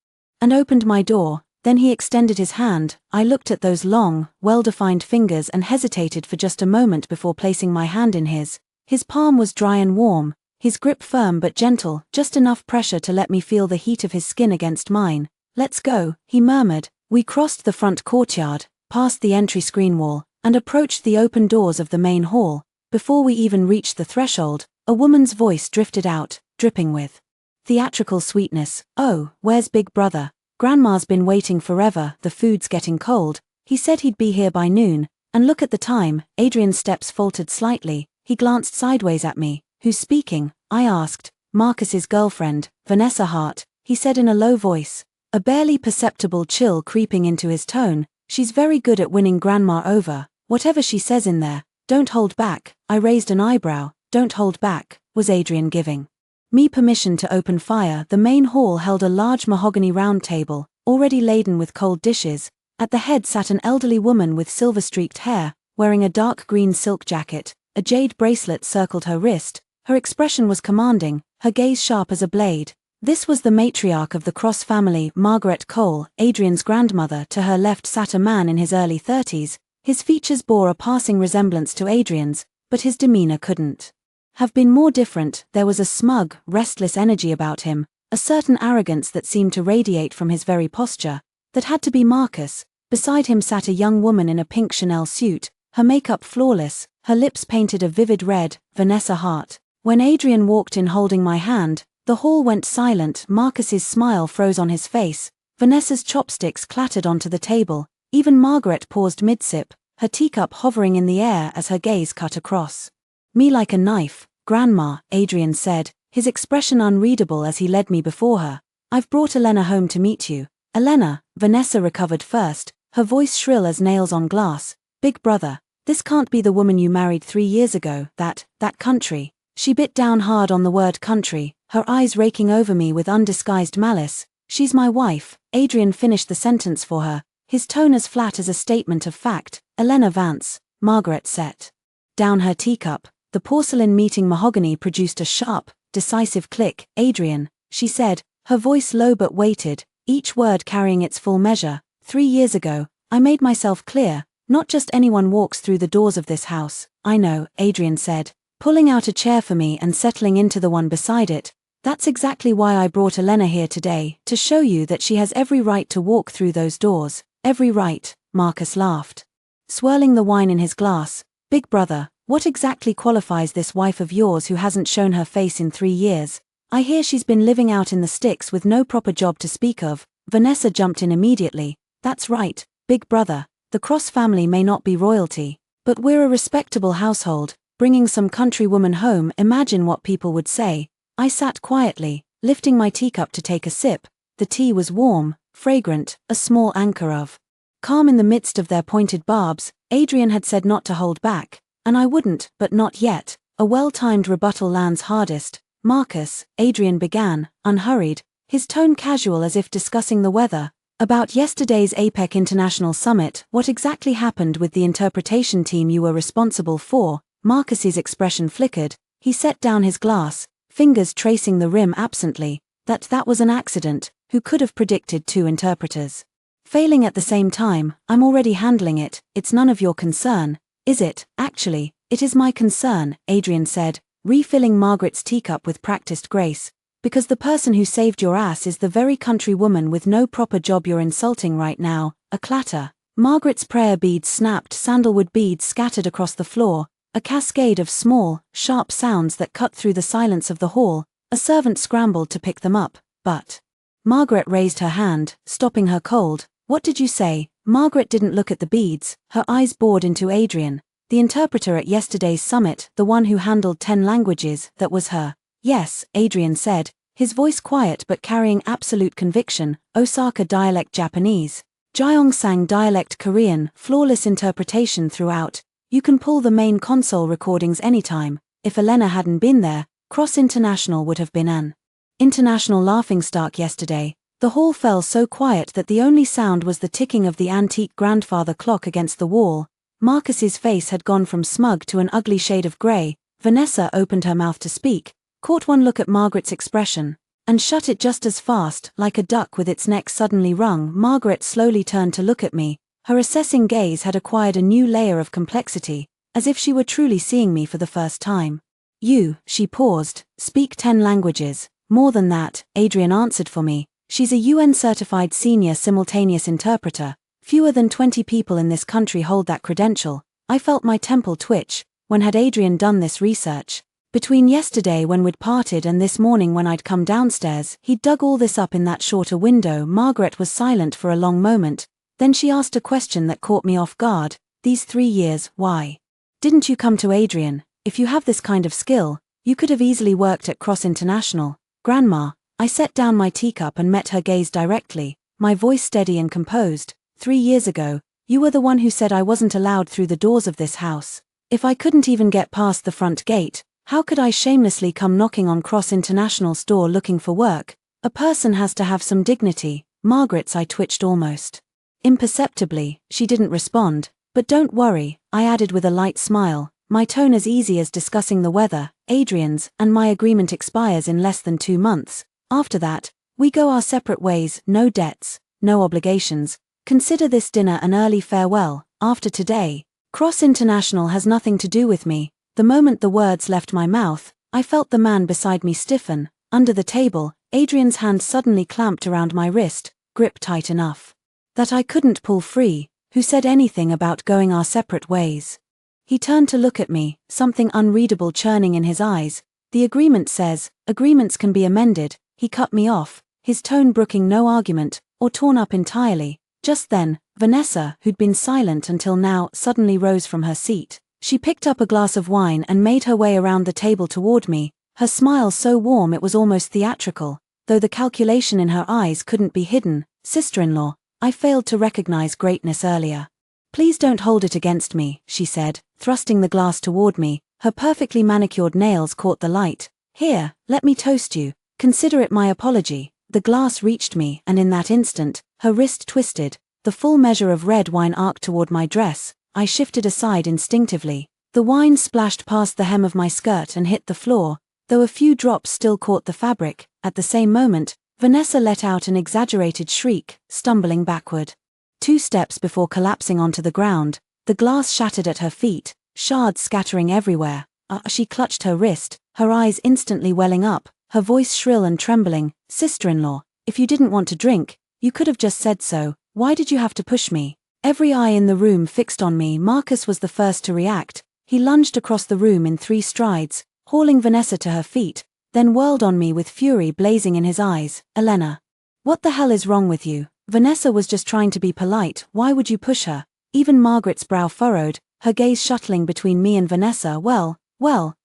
and opened my door. Then he extended his hand. I looked at those long, well-defined fingers and hesitated for just a moment before placing my hand in his. His palm was dry and warm, his grip firm but gentle, just enough pressure to let me feel the heat of his skin against mine. "Let's go," he murmured. We crossed the front courtyard, past the entry screen wall, and approached the open doors of the main hall. Before we even reached the threshold, a woman's voice drifted out, dripping with theatrical sweetness. "Oh, where's Big Brother? Grandma's been waiting forever. The food's getting cold. He said he'd be here by noon. And look at the time." Adrian's steps faltered slightly. He glanced sideways at me. "Who's speaking?" I asked. "Marcus's girlfriend, Vanessa Hart," he said in a low voice, a barely perceptible chill creeping into his tone. "She's very good at winning Grandma over. Whatever she says in there, don't hold back." I raised an eyebrow. "Don't hold back." Was Adrian giving me permission to open fire? The main hall held a large mahogany round table, already laden with cold dishes. At the head sat an elderly woman with silver-streaked hair, wearing a dark green silk jacket. A jade bracelet circled her wrist. Her expression was commanding, her gaze sharp as a blade. This was the matriarch of the Cross family, Margaret Cole, Adrian's grandmother. To her left sat a man in his early 30s. His features bore a passing resemblance to Adrian's, but his demeanor couldn't have been more different. There was a smug, restless energy about him, a certain arrogance that seemed to radiate from his very posture. That had to be Marcus. Beside him sat a young woman in a pink Chanel suit, her makeup flawless, her lips painted a vivid red. Vanessa Hart. When Adrian walked in holding my hand, the hall went silent. Marcus's smile froze on his face. Vanessa's chopsticks clattered onto the table. Even Margaret paused mid-sip, her teacup hovering in the air as her gaze cut across me like a knife. "Grandma," Adrian said, his expression unreadable as he led me before her. "I've brought Elena home to meet you." "Elena?" Vanessa recovered first, her voice shrill as nails on glass. "Big brother, this can't be the woman you married 3 years ago, that country." She bit down hard on the word country, her eyes raking over me with undisguised malice. "She's my wife." Adrian finished the sentence for her, his tone as flat as a statement of fact. "Elena Vance." Margaret set down her teacup. The porcelain meeting mahogany produced a sharp, decisive click. "Adrian," she said, her voice low but weighted, each word carrying its full measure. "3 years ago, I made myself clear, not just anyone walks through the doors of this house." "I know," Adrian said, pulling out a chair for me and settling into the one beside it. "That's exactly why I brought Elena here today, to show you that she has every right to walk through those doors." "Every right," Marcus laughed, swirling the wine in his glass. "Big brother, what exactly qualifies this wife of yours who hasn't shown her face in 3 years? I hear she's been living out in the sticks with no proper job to speak of." Vanessa jumped in immediately. "That's right, big brother, the Cross family may not be royalty, but we're a respectable household, bringing some country woman home. Imagine what people would say." I sat quietly, lifting my teacup to take a sip. The tea was warm, fragrant, a small anchor of calm in the midst of their pointed barbs. Adrian had said not to hold back, and I wouldn't, but not yet. A well-timed rebuttal lands hardest. "Marcus," Adrian began, unhurried, his tone casual as if discussing the weather. "About yesterday's APEC International Summit, what exactly happened with the interpretation team you were responsible for?" Marcus's expression flickered. He set down his glass, fingers tracing the rim absently. That was an accident. Who could have predicted 2 interpreters failing at the same time? "I'm already handling it. It's none of your concern." "Is it?" "Actually, it is my concern," Adrian said, refilling Margaret's teacup with practiced grace. "Because the person who saved your ass is the very country woman with no proper job you're insulting right now." A clatter. Margaret's prayer beads snapped, sandalwood beads scattered across the floor, a cascade of small, sharp sounds that cut through the silence of the hall. A servant scrambled to pick them up, but Margaret raised her hand, stopping her cold. "What did you say?" Margaret didn't look at the beads, her eyes bored into Adrian. "The interpreter at yesterday's summit, the one who handled 10 languages, that was her." "Yes," Adrian said, his voice quiet but carrying absolute conviction. "Osaka dialect Japanese, Gyeongsang dialect Korean, flawless interpretation throughout. You can pull the main console recordings anytime." If Elena hadn't been there, Cross International would have been an international laughingstock yesterday. The hall fell so quiet that the only sound was the ticking of the antique grandfather clock against the wall. Marcus's face had gone from smug to an ugly shade of grey. Vanessa opened her mouth to speak, caught one look at Margaret's expression, and shut it just as fast, like a duck with its neck suddenly wrung. Margaret slowly turned to look at me. Her assessing gaze had acquired a new layer of complexity, as if she were truly seeing me for the first time. "You," she paused, "speak 10 languages." "More than that," Adrian answered for me. "She's a UN-certified senior simultaneous interpreter. Fewer than 20 people in this country hold that credential." I felt my temple twitch. When had Adrian done this research? Between yesterday when we'd parted and this morning when I'd come downstairs, he'd dug all this up in that shorter window. Margaret was silent for a long moment. Then she asked a question that caught me off guard. "These 3 years, why didn't you come to Adrian? If you have this kind of skill, you could have easily worked at Cross International." "Grandma," I set down my teacup and met her gaze directly, my voice steady and composed. 3 years ago, you were the one who said I wasn't allowed through the doors of this house. If I couldn't even get past the front gate, how could I shamelessly come knocking on Cross International's door looking for work? A person has to have some dignity." Margaret's eye twitched almost imperceptibly. She didn't respond. "But don't worry," I added with a light smile, my tone as easy as discussing the weather. "Adrian's and my agreement expires in less than 2 months. After that, we go our separate ways. No debts, no obligations. Consider this dinner an early farewell. After today, Cross International has nothing to do with me." The moment the words left my mouth, I felt the man beside me stiffen. Under the table, Adrian's hand suddenly clamped around my wrist, grip tight enough that I couldn't pull free. "Who said anything about going our separate ways?" He turned to look at me, something unreadable churning in his eyes. "The agreement says, agreements can be amended." He cut me off, his tone brooking no argument, or torn up entirely. Just then, Vanessa, who'd been silent until now, suddenly rose from her seat. She picked up a glass of wine and made her way around the table toward me, her smile so warm it was almost theatrical, though the calculation in her eyes couldn't be hidden. "Sister-in-law, I failed to recognize greatness earlier. Please don't hold it against me, she said, thrusting the glass toward me. Her perfectly manicured nails caught the light. Here, let me toast you. Consider it my apology. The glass reached me, and in that instant, her wrist twisted. The full measure of red wine arced toward my dress. I shifted aside instinctively. The wine splashed past the hem of my skirt and hit the floor, though a few drops still caught the fabric. At the same moment, Vanessa let out an exaggerated shriek, stumbling backward. 2 steps before collapsing onto the ground, the glass shattered at her feet, shards scattering everywhere. She clutched her wrist, her eyes instantly welling up, her voice shrill and trembling. Sister-in-law, if you didn't want to drink, you could have just said so. Why did you have to push me? Every eye in the room fixed on me. Marcus was the first to react. He lunged across the room in 3 strides, hauling Vanessa to her feet, then whirled on me with fury blazing in his eyes. Elena. What the hell is wrong with you? Vanessa was just trying to be polite. Why would you push her? Even Margaret's brow furrowed, her gaze shuttling between me and Vanessa. Well,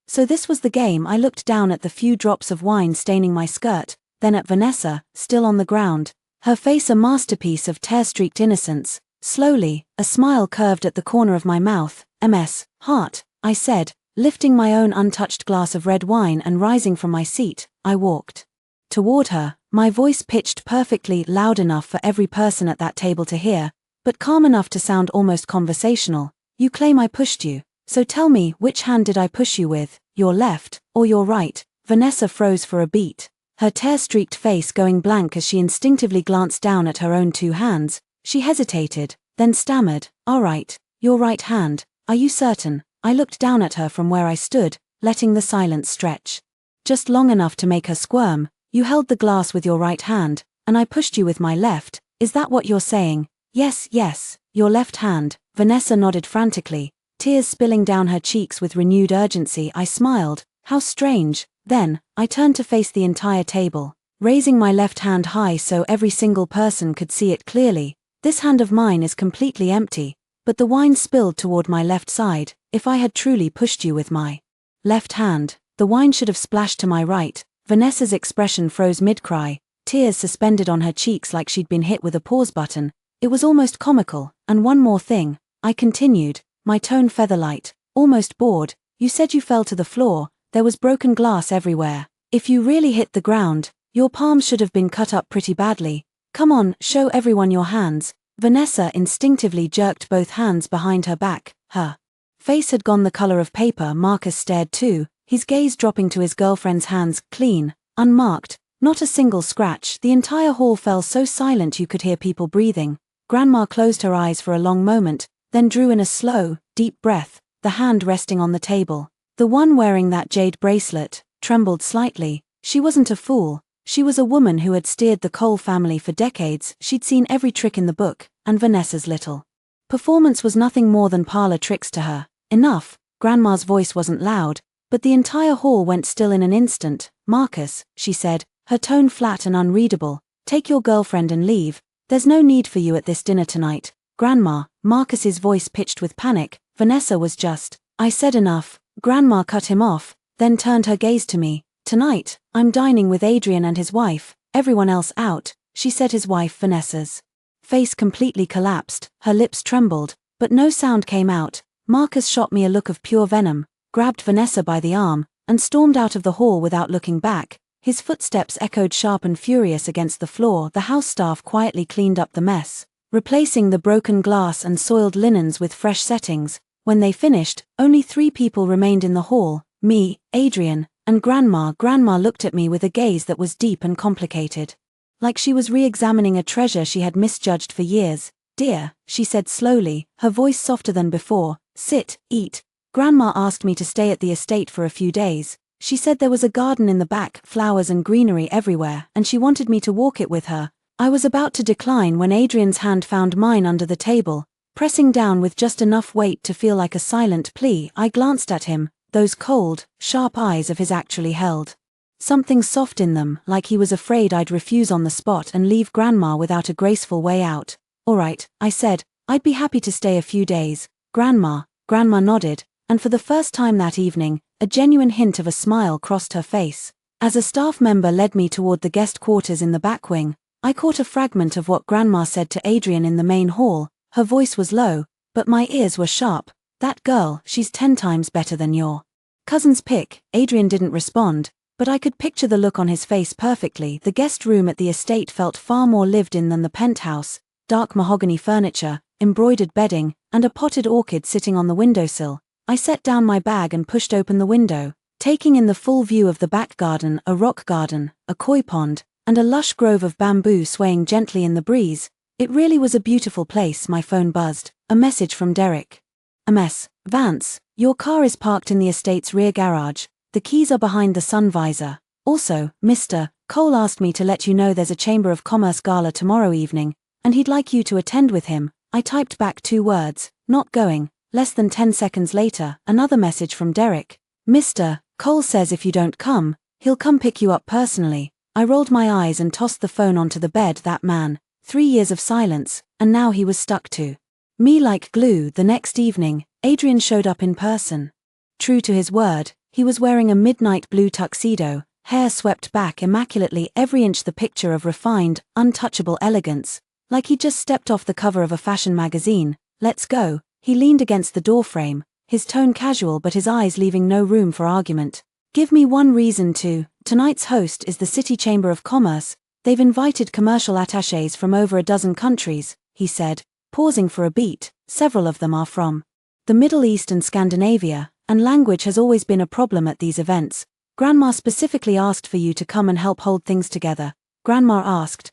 so this was the game. I looked down at the few drops of wine staining my skirt, then at Vanessa, still on the ground, her face a masterpiece of tear-streaked innocence. Slowly, a smile curved at the corner of my mouth. MS, heart, I said, lifting my own untouched glass of red wine and rising from my seat. I walked toward her, my voice pitched perfectly, loud enough for every person at that table to hear, but calm enough to sound almost conversational. You claim I pushed you, so tell me, which hand did I push you with, your left, or your right? Vanessa froze for a beat, her tear-streaked face going blank as she instinctively glanced down at her own 2 hands. She hesitated, then stammered, all right, your right hand. Are you certain? I looked down at her from where I stood, letting the silence stretch. Just long enough to make her squirm. You held the glass with your right hand, and I pushed you with my left. Is that what you're saying? Yes, your left hand. Vanessa nodded frantically, tears spilling down her cheeks with renewed urgency. I smiled. How strange. Then, I turned to face the entire table, raising my left hand high so every single person could see it clearly. This hand of mine is completely empty, but the wine spilled toward my left side. If I had truly pushed you with my left hand, the wine should have splashed to my right. Vanessa's expression froze mid-cry, tears suspended on her cheeks like she'd been hit with a pause button. It was almost comical. And one more thing, I continued, my tone feather-light, almost bored. You said you fell to the floor. There was broken glass everywhere. If you really hit the ground, your palms should have been cut up pretty badly. Come on, show everyone your hands. Vanessa instinctively jerked both hands behind her back. Her face had gone the color of paper. Marcus stared too, his gaze dropping to his girlfriend's hands, clean, unmarked, not a single scratch. The entire hall fell so silent you could hear people breathing. Grandma closed her eyes for a long moment, then drew in a slow, deep breath, the hand resting on the table. The one wearing that jade bracelet trembled slightly. She wasn't a fool. She was a woman who had steered the Cole family for decades. She'd seen every trick in the book, and Vanessa's little performance was nothing more than parlor tricks to her. Enough. Grandma's voice wasn't loud, but the entire hall went still in an instant. Marcus, she said, her tone flat and unreadable, take your girlfriend and leave. There's no need for you at this dinner tonight. Grandma, Marcus's voice pitched with panic. Vanessa was just. I said enough. Grandma cut him off, then turned her gaze to me. Tonight, I'm dining with Adrian and his wife, everyone else out, she said. His wife. Vanessa's face completely collapsed, her lips trembled, but no sound came out. Marcus shot me a look of pure venom, grabbed Vanessa by the arm, and stormed out of the hall without looking back. His footsteps echoed sharp and furious against the floor. The house staff quietly cleaned up the mess, replacing the broken glass and soiled linens with fresh settings. When they finished, only 3 people remained in the hall, me, Adrian, and Grandma. Grandma looked at me with a gaze that was deep and complicated, like she was re-examining a treasure she had misjudged for years. Dear, she said slowly, her voice softer than before, sit, eat. Grandma asked me to stay at the estate for a few days. She said there was a garden in the back, flowers and greenery everywhere, and she wanted me to walk it with her. I was about to decline when Adrian's hand found mine under the table, pressing down with just enough weight to feel like a silent plea. I glanced at him. Those cold, sharp eyes of his actually held something soft in them, like he was afraid I'd refuse on the spot and leave Grandma without a graceful way out. All right, I said, I'd be happy to stay a few days. Grandma nodded, and for the first time that evening, a genuine hint of a smile crossed her face. As a staff member led me toward the guest quarters in the back wing, I caught a fragment of what Grandma said to Adrian in the main hall. Her voice was low, but my ears were sharp. "That girl, she's 10 times better than your cousin's pick." Adrian didn't respond, but I could picture the look on his face perfectly. The guest room at the estate felt far more lived in than the penthouse. Dark mahogany furniture, embroidered bedding, and a potted orchid sitting on the windowsill. I set down my bag and pushed open the window, taking in the full view of the back garden, a rock garden, a koi pond, and a lush grove of bamboo swaying gently in the breeze. It really was a beautiful place. My phone buzzed. A message from Derek. "MS. Vance, your car is parked in the estate's rear garage. The keys are behind the sun visor. Also, Mr. Cole asked me to let you know there's a Chamber of Commerce gala tomorrow evening, and he'd like you to attend with him." I typed back 2 words, "Not going." Less than 10 seconds later, another message from Derek. "Mr. Cole says if you don't come, he'll come pick you up personally." I rolled my eyes and tossed the phone onto the bed. That man. 3 years of silence, and now he was stuck to me like glue. The next evening, Adrian showed up in person. True to his word, he was wearing a midnight blue tuxedo, hair swept back immaculately, every inch the picture of refined, untouchable elegance, like he just stepped off the cover of a fashion magazine. "Let's go." He leaned against the doorframe, his tone casual but his eyes leaving no room for argument. "Give me one reason to." "Tonight's host is the City Chamber of Commerce. They've invited commercial attachés from over a dozen countries," he said, pausing for a beat. "Several of them are from the Middle East and Scandinavia, and language has always been a problem at these events. Grandma specifically asked for you to come and help hold things together." Grandma asked.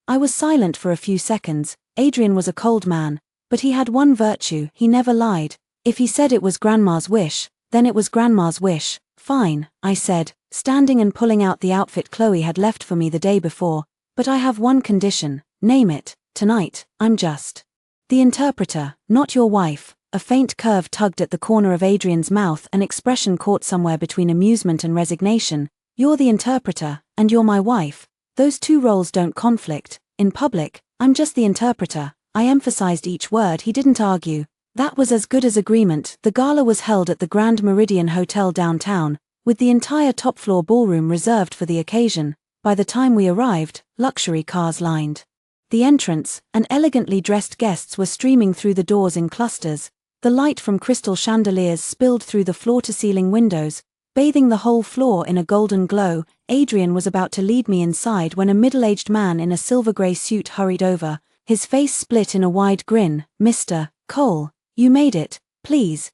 I was silent for a few seconds. Adrian was a cold man, but he had one virtue: he never lied. If he said it was Grandma's wish, then it was Grandma's wish. "Fine," I said, standing and pulling out the outfit Chloe had left for me the day before. "But I have one condition." "Name it." "Tonight, I'm just the interpreter, not your wife." A faint curve tugged at the corner of Adrian's mouth, an expression caught somewhere between amusement and resignation. "You're the interpreter, and you're my wife. Those 2 roles don't conflict. In public, I'm just the interpreter." I emphasized each word. He didn't argue. That was as good as agreement. The gala was held at the Grand Meridian Hotel downtown, with the entire top-floor ballroom reserved for the occasion. By the time we arrived, luxury cars lined the entrance, and elegantly dressed guests were streaming through the doors in clusters. The light from crystal chandeliers spilled through the floor-to-ceiling windows, bathing the whole floor in a golden glow. Adrian was about to lead me inside when a middle-aged man in a silver-gray suit hurried over, his face split in a wide grin. "Mr. Cole, you made it. Please,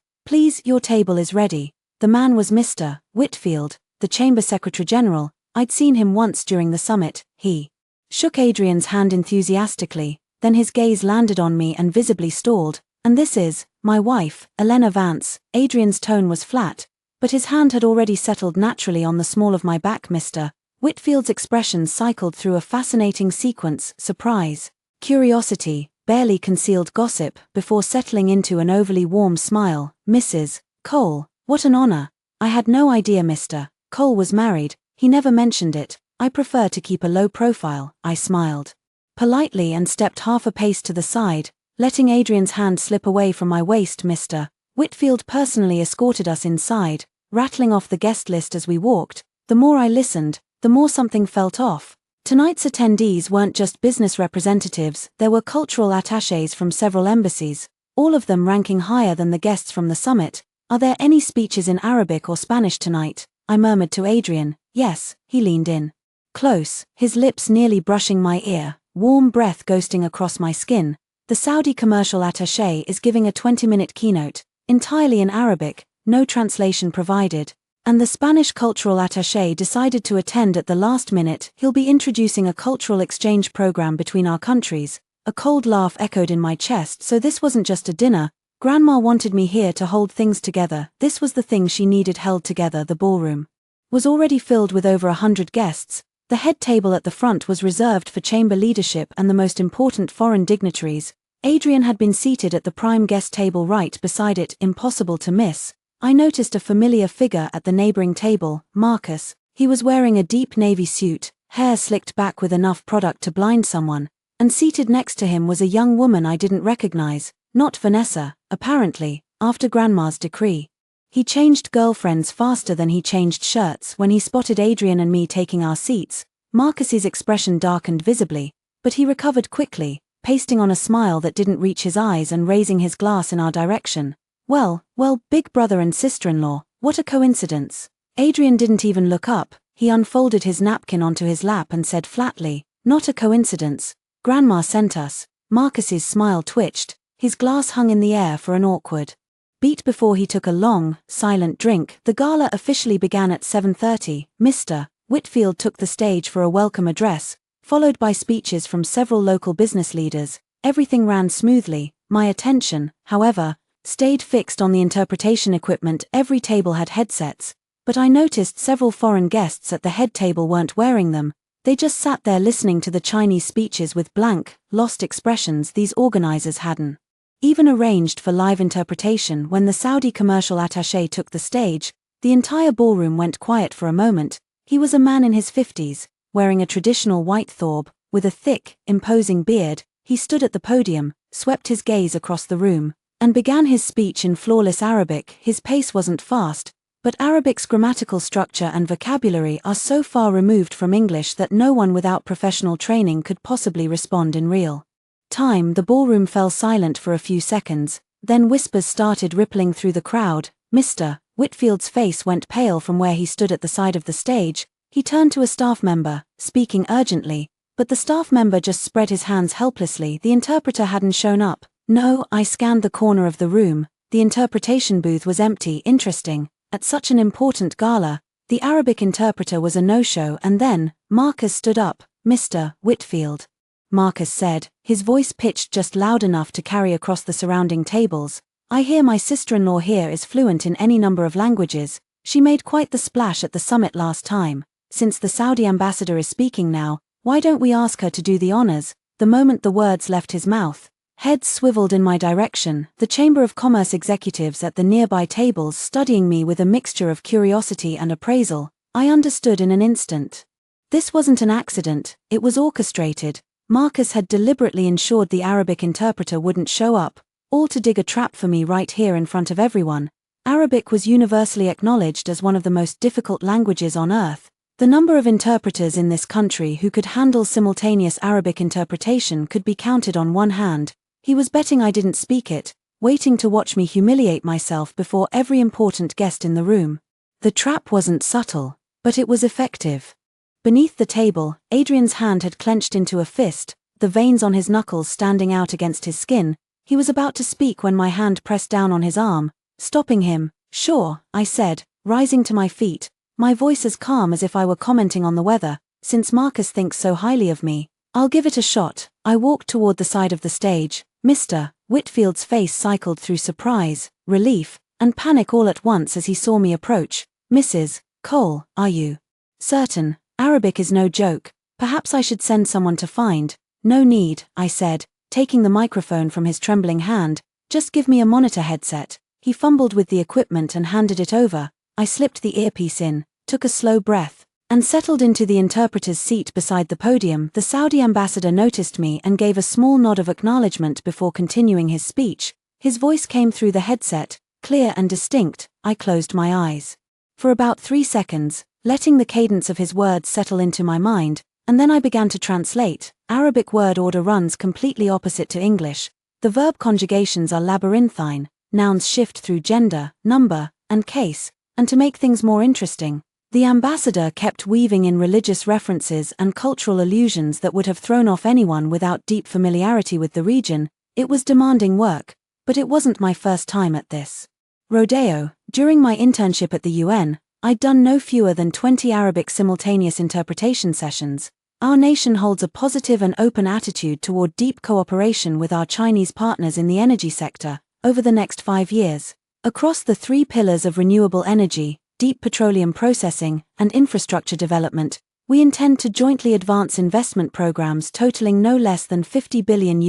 your table is ready." The man was Mr. Whitfield, the Chamber Secretary General. I'd seen him once during the summit. He shook Adrian's hand enthusiastically, then his gaze landed on me and visibly stalled. "And this is my wife, Elena Vance." Adrian's tone was flat, but his hand had already settled naturally on the small of my back. Mr. Whitfield's expression cycled through a fascinating sequence: surprise, curiosity, barely concealed gossip, before settling into an overly warm smile. "Mrs. Cole, what an honor. I had no idea Mr. Cole was married. He never mentioned it. I prefer to keep a low profile." I smiled politely and stepped half a pace to the side, letting Adrian's hand slip away from my waist. Mr. Whitfield personally escorted us inside, rattling off the guest list as we walked. The more I listened, the more something felt off. Tonight's attendees weren't just business representatives, there were cultural attachés from several embassies, all of them ranking higher than the guests from the summit. "Are there any speeches in Arabic or Spanish tonight?" I murmured to Adrian. "Yes." He leaned in close, his lips nearly brushing my ear, warm breath ghosting across my skin. "The Saudi commercial attaché is giving a 20-minute keynote, entirely in Arabic, no translation provided. And the Spanish cultural attaché decided to attend at the last minute. He'll be introducing a cultural exchange program between our countries." A cold laugh echoed in my chest. So this wasn't just a dinner. Grandma wanted me here to hold things together. This was the thing she needed held together. The ballroom was already filled with over 100 guests. The head table at the front was reserved for chamber leadership and the most important foreign dignitaries. Adrian had been seated at the prime guest table right beside it, impossible to miss. I noticed a familiar figure at the neighboring table, Marcus. He was wearing a deep navy suit, hair slicked back with enough product to blind someone, and seated next to him was a young woman I didn't recognize, not Vanessa, apparently, after Grandma's decree. He changed girlfriends faster than he changed shirts. When he spotted Adrian and me taking our seats, Marcus's expression darkened visibly, but he recovered quickly, pasting on a smile that didn't reach his eyes and raising his glass in our direction. Well, big brother and sister-in-law, what a coincidence. Adrian didn't even look up. He unfolded his napkin onto his lap and said flatly, "Not a coincidence. Grandma sent us." Marcus's smile twitched. His glass hung in the air for an awkward beat before he took a long, silent drink. The gala officially began at 7:30. Mr. Whitfield took the stage for a welcome address, followed by speeches from several local business leaders. Everything ran smoothly. My attention, however, stayed fixed on the interpretation equipment. Every table had headsets, but I noticed several foreign guests at the head table weren't wearing them. They just sat there listening to the Chinese speeches with blank, lost expressions. These organizers hadn't even arranged for live interpretation. When the Saudi commercial attaché took the stage, the entire ballroom went quiet for a moment. He was a man in his 50s, wearing a traditional white thobe, with a thick, imposing beard. He stood at the podium, swept his gaze across the room, and began his speech in flawless Arabic. His pace wasn't fast, but Arabic's grammatical structure and vocabulary are so far removed from English that no one without professional training could possibly respond in real time. The ballroom fell silent for a few seconds, then whispers started rippling through the crowd. Mr. Whitfield's face went pale from where he stood at the side of the stage. He turned to a staff member, speaking urgently, but the staff member just spread his hands helplessly. The interpreter hadn't shown up. No, I scanned the corner of the room. The interpretation booth was empty. Interesting. At such an important gala, the Arabic interpreter was a no-show. And then, Marcus stood up. "Mr. Whitfield," Marcus said, his voice pitched just loud enough to carry across the surrounding tables. "I hear my sister-in-law here is fluent in any number of languages. She made quite the splash at the summit last time. Since the Saudi ambassador is speaking now, why don't we ask her to do the honors?" The moment the words left his mouth, heads swiveled in my direction, the Chamber of Commerce executives at the nearby tables studying me with a mixture of curiosity and appraisal. I understood in an instant. This wasn't an accident, it was orchestrated. Marcus had deliberately ensured the Arabic interpreter wouldn't show up, all to dig a trap for me right here in front of everyone. Arabic was universally acknowledged as one of the most difficult languages on earth. The number of interpreters in this country who could handle simultaneous Arabic interpretation could be counted on one hand. He was betting I didn't speak it, waiting to watch me humiliate myself before every important guest in the room. The trap wasn't subtle, but it was effective. Beneath the table, Adrian's hand had clenched into a fist, the veins on his knuckles standing out against his skin. He was about to speak when my hand pressed down on his arm, stopping him. "Sure," I said, rising to my feet, my voice as calm as if I were commenting on the weather. "Since Marcus thinks so highly of me, I'll give it a shot." I walked toward the side of the stage. Mr. Whitfield's face cycled through surprise, relief, and panic all at once as he saw me approach. "Mrs. Cole, are you certain? Arabic is no joke. Perhaps I should send someone to find." "No need," I said, taking the microphone from his trembling hand. "Just give me a monitor headset." He fumbled with the equipment and handed it over. I slipped the earpiece in, took a slow breath, and settled into the interpreter's seat beside the podium. The Saudi ambassador noticed me and gave a small nod of acknowledgement before continuing his speech. His voice came through the headset, clear and distinct. I closed my eyes for about 3 seconds, letting the cadence of his words settle into my mind, and then I began to translate. Arabic word order runs completely opposite to English. The verb conjugations are labyrinthine, nouns shift through gender, number, and case, and to make things more interesting, the ambassador kept weaving in religious references and cultural allusions that would have thrown off anyone without deep familiarity with the region. It was demanding work, but it wasn't my first time at this rodeo. During my internship at the UN, I'd done no fewer than 20 Arabic simultaneous interpretation sessions. Our nation holds a positive and open attitude toward deep cooperation with our Chinese partners in the energy sector over the next 5 years. Across the 3 pillars of renewable energy, deep petroleum processing, and infrastructure development, we intend to jointly advance investment programs totaling no less than $50 billion.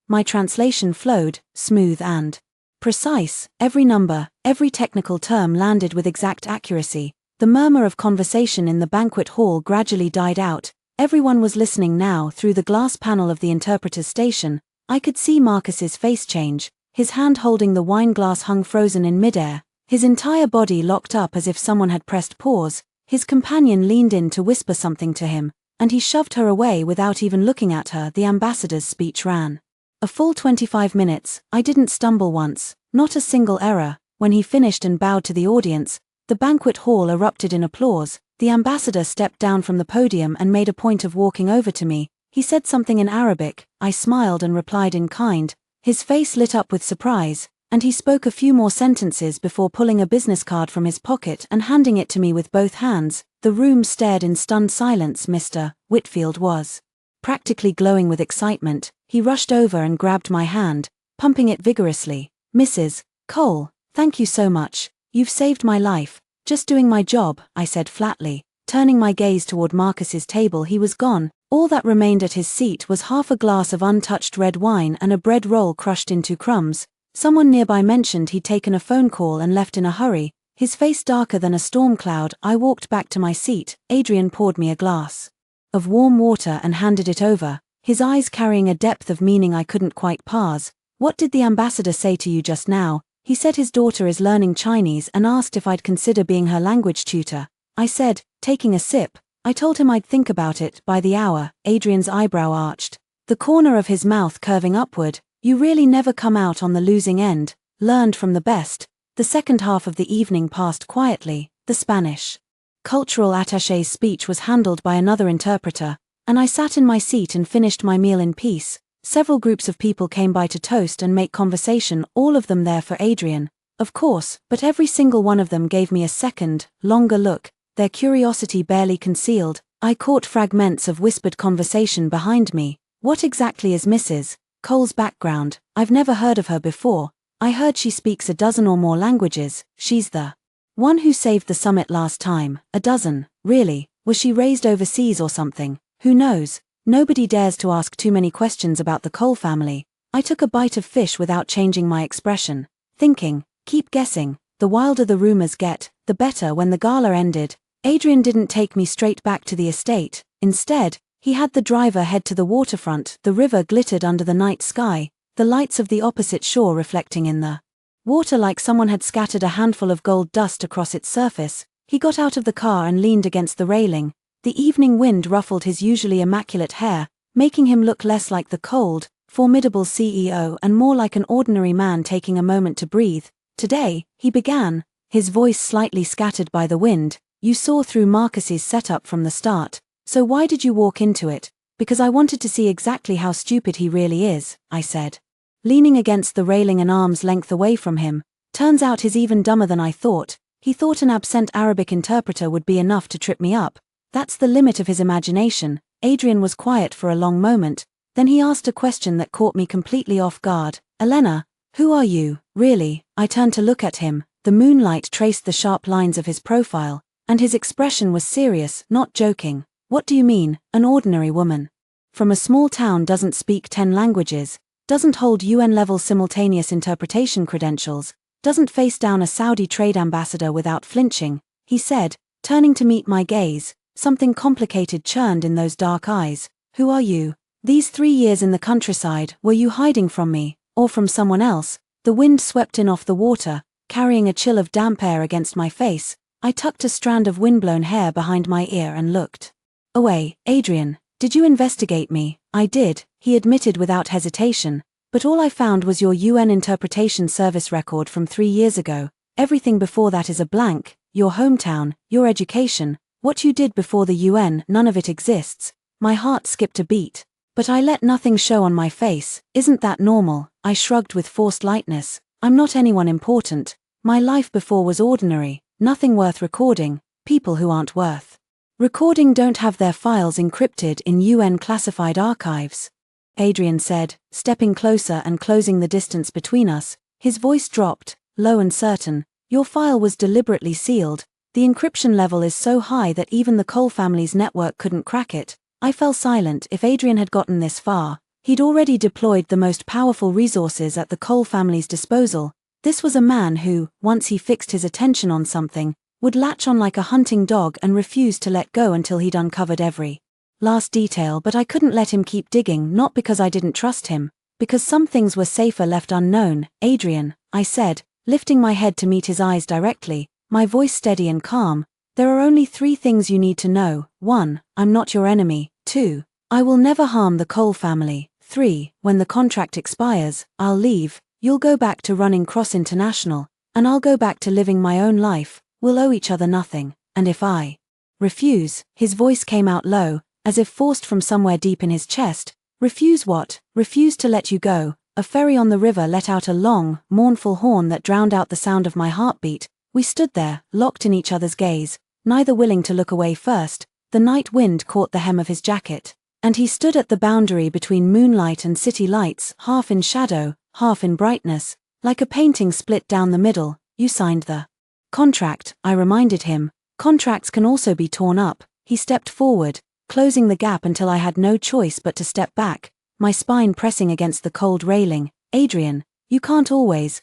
My translation flowed, smooth and precise. Every number, every technical term landed with exact accuracy. The murmur of conversation in the banquet hall gradually died out. Everyone was listening now through the glass panel of the interpreter's station. I could see Marcus's face change, his hand holding the wine glass hung frozen in midair, his entire body locked up as if someone had pressed pause. His companion leaned in to whisper something to him, and he shoved her away without even looking at her. The ambassador's speech ran a full 25 minutes. I didn't stumble once, not a single error. When he finished and bowed to the audience, the banquet hall erupted in applause. The ambassador stepped down from the podium and made a point of walking over to me. He said something in Arabic. I smiled and replied in kind. His face lit up with surprise, and he spoke a few more sentences before pulling a business card from his pocket and handing it to me with both hands. The room stared in stunned silence. Mr. Whitfield was practically glowing with excitement. He rushed over and grabbed my hand, pumping it vigorously. Mrs. Cole, thank you so much. You've saved my life. Just doing my job, I said flatly, turning my gaze toward Marcus's table. He was gone. All that remained at his seat was half a glass of untouched red wine and a bread roll crushed into crumbs. Someone nearby mentioned he'd taken a phone call and left in a hurry, his face darker than a storm cloud. I walked back to my seat. Adrian poured me a glass of warm water and handed it over, his eyes carrying a depth of meaning I couldn't quite parse. What did the ambassador say to you just now? He said his daughter is learning Chinese and asked if I'd consider being her language tutor. I said, taking a sip. I told him I'd think about it by the hour. Adrian's eyebrow arched, the corner of his mouth curving upward. You really never come out on the losing end. Learned from the best. The second half of the evening passed quietly. The Spanish cultural attaché's speech was handled by another interpreter, and I sat in my seat and finished my meal in peace. Several groups of people came by to toast and make conversation, all of them there for Adrian, of course, but every single one of them gave me a second, longer look, their curiosity barely concealed. I caught fragments of whispered conversation behind me. What exactly is Mrs. Cole's background? I've never heard of her before. I heard she speaks a dozen or more languages. She's the one who saved the summit last time. A dozen, really? Was she raised overseas or something? Who knows? Nobody dares to ask too many questions about the Cole family. I took a bite of fish without changing my expression, thinking, keep guessing. The wilder the rumors get, the better. When the gala ended, Adrian didn't take me straight back to the estate. Instead, he had the driver head to the waterfront. The river glittered under the night sky, the lights of the opposite shore reflecting in the water like someone had scattered a handful of gold dust across its surface. He got out of the car and leaned against the railing. The evening wind ruffled his usually immaculate hair, making him look less like the cold, formidable CEO and more like an ordinary man taking a moment to breathe. Today, he began, his voice slightly scattered by the wind. You saw through Marcus's setup from the start, so why did you walk into it? Because I wanted to see exactly how stupid he really is, I said, leaning against the railing an arm's length away from him. Turns out he's even dumber than I thought. He thought an absent Arabic interpreter would be enough to trip me up. That's the limit of his imagination. Adrian was quiet for a long moment, then he asked a question that caught me completely off guard. Elena, who are you, really? I turned to look at him. The moonlight traced the sharp lines of his profile, and his expression was serious, not joking. What do you mean, an ordinary woman? From a small town, doesn't speak 10 languages, doesn't hold UN-level simultaneous interpretation credentials, doesn't face down a Saudi trade ambassador without flinching, he said, turning to meet my gaze. Something complicated churned in those dark eyes. Who are you? These 3 years in the countryside, were you hiding from me, or from someone else? The wind swept in off the water, carrying a chill of damp air against my face. I tucked a strand of windblown hair behind my ear and looked away. Adrian, did you investigate me? I did, he admitted without hesitation, but all I found was your UN interpretation service record from 3 years ago. Everything before that is a blank. Your hometown, your education, what you did before the UN, none of it exists. My heart skipped a beat. But I let nothing show on my face. Isn't that normal? I shrugged with forced lightness. I'm not anyone important. My life before was ordinary, nothing worth recording, people who aren't worth recording don't have their files encrypted in UN classified archives. Adrian said, stepping closer and closing the distance between us. His voice dropped, low and certain. Your file was deliberately sealed. The encryption level is so high that even the Cole family's network couldn't crack it. I fell silent. If Adrian had gotten this far, he'd already deployed the most powerful resources at the Cole family's disposal. This was a man who, once he fixed his attention on something, would latch on like a hunting dog and refuse to let go until he'd uncovered every last detail. But I couldn't let him keep digging, not because I didn't trust him, because some things were safer left unknown. Adrian, I said, lifting my head to meet his eyes directly, my voice steady and calm, There are only 3 things you need to know. 1. I'm not your enemy. 2. I will never harm the Cole family. 3. When the contract expires, I'll leave, you'll go back to running Cross International, and I'll go back to living my own life. We'll owe each other nothing, and if I refuse, his voice came out low, as if forced from somewhere deep in his chest. Refuse what? Refuse to let you go. A ferry on the river let out a long, mournful horn that drowned out the sound of my heartbeat. We stood there, locked in each other's gaze, neither willing to look away first. The night wind caught the hem of his jacket, and he stood at the boundary between moonlight and city lights, half in shadow, half in brightness, like a painting split down the middle. You signed the contract, I reminded him. Contracts can also be torn up. He stepped forward, closing the gap until I had no choice but to step back, my spine pressing against the cold railing. Adrian, you can't always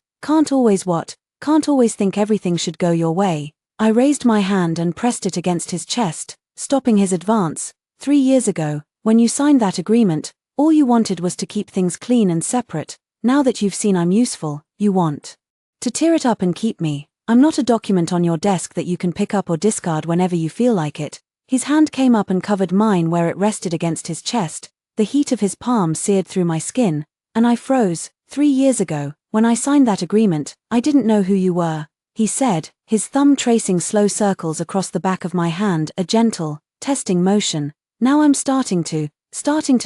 what? Can't always think everything should go your way. I raised my hand and pressed it against his chest, stopping his advance. 3 years ago, when you signed that agreement, all you wanted was to keep things clean and separate. Now that you've seen I'm useful, you want to tear it up and keep me. I'm not a document on your desk that you can pick up or discard whenever you feel like it. His hand came up and covered mine where it rested against his chest. The heat of his palm seared through my skin, and I froze. 3 years ago, when I signed that agreement, I didn't know who you were, he said, his thumb tracing slow circles across the back of my hand, a gentle, testing motion. Now I'm starting to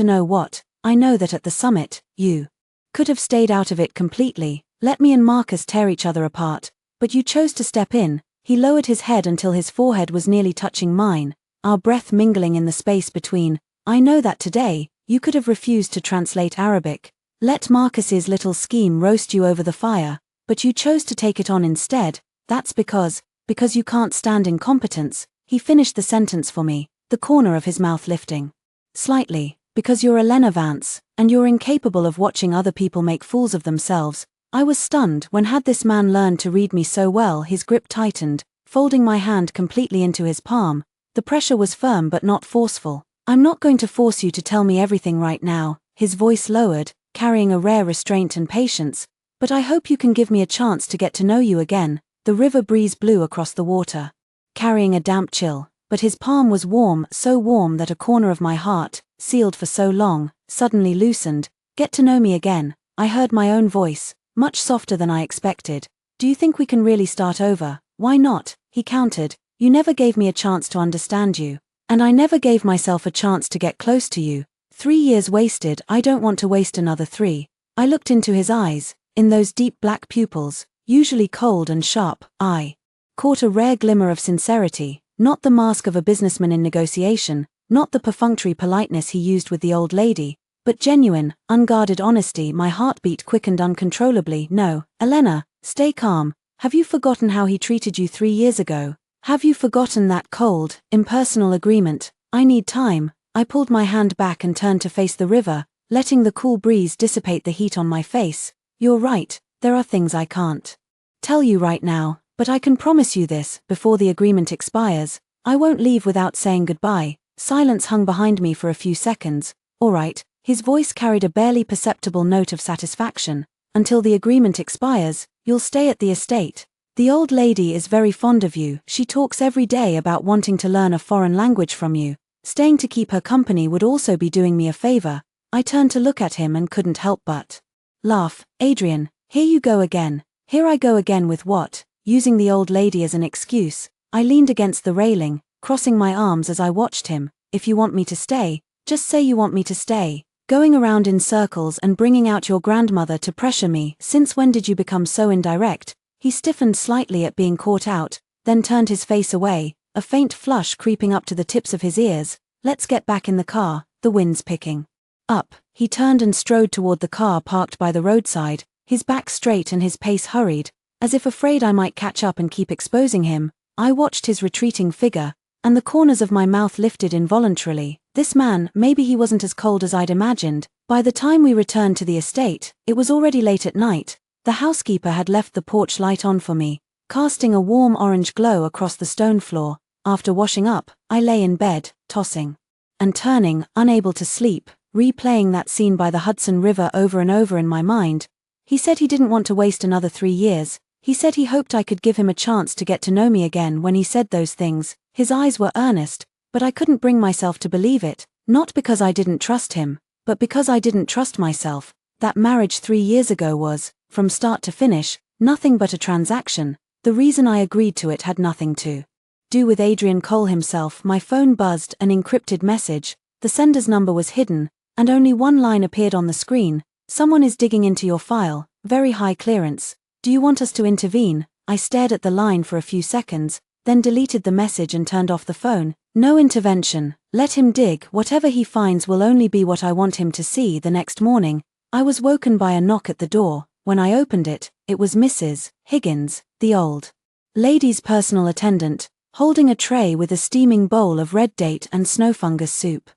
know what. I know that at the summit, you could have stayed out of it completely, let me and Marcus tear each other apart, but you chose to step in. He lowered his head until his forehead was nearly touching mine, our breath mingling in the space between. I know that today, you could have refused to translate Arabic, let Marcus's little scheme roast you over the fire, but you chose to take it on instead. That's because you can't stand incompetence. He finished the sentence for me, the corner of his mouth lifting slightly. Because you're Elena Vance, and you're incapable of watching other people make fools of themselves. I was stunned. When had this man learned to read me so well? His grip tightened, folding my hand completely into his palm. The pressure was firm but not forceful. I'm not going to force you to tell me everything right now. His voice lowered, carrying a rare restraint and patience. But I hope you can give me a chance to get to know you again. The river breeze blew across the water, carrying a damp chill, but his palm was warm, so warm that a corner of my heart, sealed for so long, suddenly loosened. Get to know me again. I heard my own voice, much softer than I expected. Do you think we can really start over? Why not? He countered. You never gave me a chance to understand you, and I never gave myself a chance to get close to you. 3 years wasted. I don't want to waste another 3. I looked into his eyes. In those deep black pupils, usually cold and sharp, I caught a rare glimmer of sincerity, not the mask of a businessman in negotiation, not the perfunctory politeness he used with the old lady, but genuine, unguarded honesty. My heartbeat quickened uncontrollably. No, Elena, stay calm. Have you forgotten how he treated you 3 years ago? Have you forgotten that cold, impersonal agreement? I need time. I pulled my hand back and turned to face the river, letting the cool breeze dissipate the heat on my face. You're right, there are things I can't tell you right now, but I can promise you this: before the agreement expires, I won't leave without saying goodbye. Silence hung behind me for a few seconds. All right, his voice carried a barely perceptible note of satisfaction. Until the agreement expires, you'll stay at the estate. The old lady is very fond of you. She talks every day about wanting to learn a foreign language from you. Staying to keep her company would also be doing me a favor. I turned to look at him and couldn't help but laugh. Adrian, here you go again. Here I go again with what? Using the old lady as an excuse. I leaned against the railing, crossing my arms as I watched him. If you want me to stay, just say you want me to stay. Going around in circles and bringing out your grandmother to pressure me. Since when did you become so indirect? He stiffened slightly at being caught out, then turned his face away, a faint flush creeping up to the tips of his ears. Let's get back in the car, the wind's picking up. He turned and strode toward the car parked by the roadside, his back straight and his pace hurried, as if afraid I might catch up and keep exposing him. I watched his retreating figure, and the corners of my mouth lifted involuntarily. This man, maybe he wasn't as cold as I'd imagined. By the time we returned to the estate, it was already late at night. The housekeeper had left the porch light on for me, casting a warm orange glow across the stone floor. After washing up, I lay in bed, tossing and turning, unable to sleep, replaying that scene by the Hudson River over and over in my mind. He said he didn't want to waste another 3 years. He said he hoped I could give him a chance to get to know me again when he said those things. His eyes were earnest, but I couldn't bring myself to believe it, not because I didn't trust him, but because I didn't trust myself. That marriage 3 years ago was, from start to finish, nothing but a transaction. The reason I agreed to it had nothing to do with Adrian Cole himself. My phone buzzed, an encrypted message. The sender's number was hidden, and only one line appeared on the screen. Someone is digging into your file, very high clearance. Do you want us to intervene? I stared at the line for a few seconds, then deleted the message and turned off the phone. No intervention. Let him dig. Whatever he finds will only be what I want him to see. The next morning, I was woken by a knock at the door. When I opened it, it was Mrs. Higgins, the old lady's personal attendant, holding a tray with a steaming bowl of red date and snow fungus soup.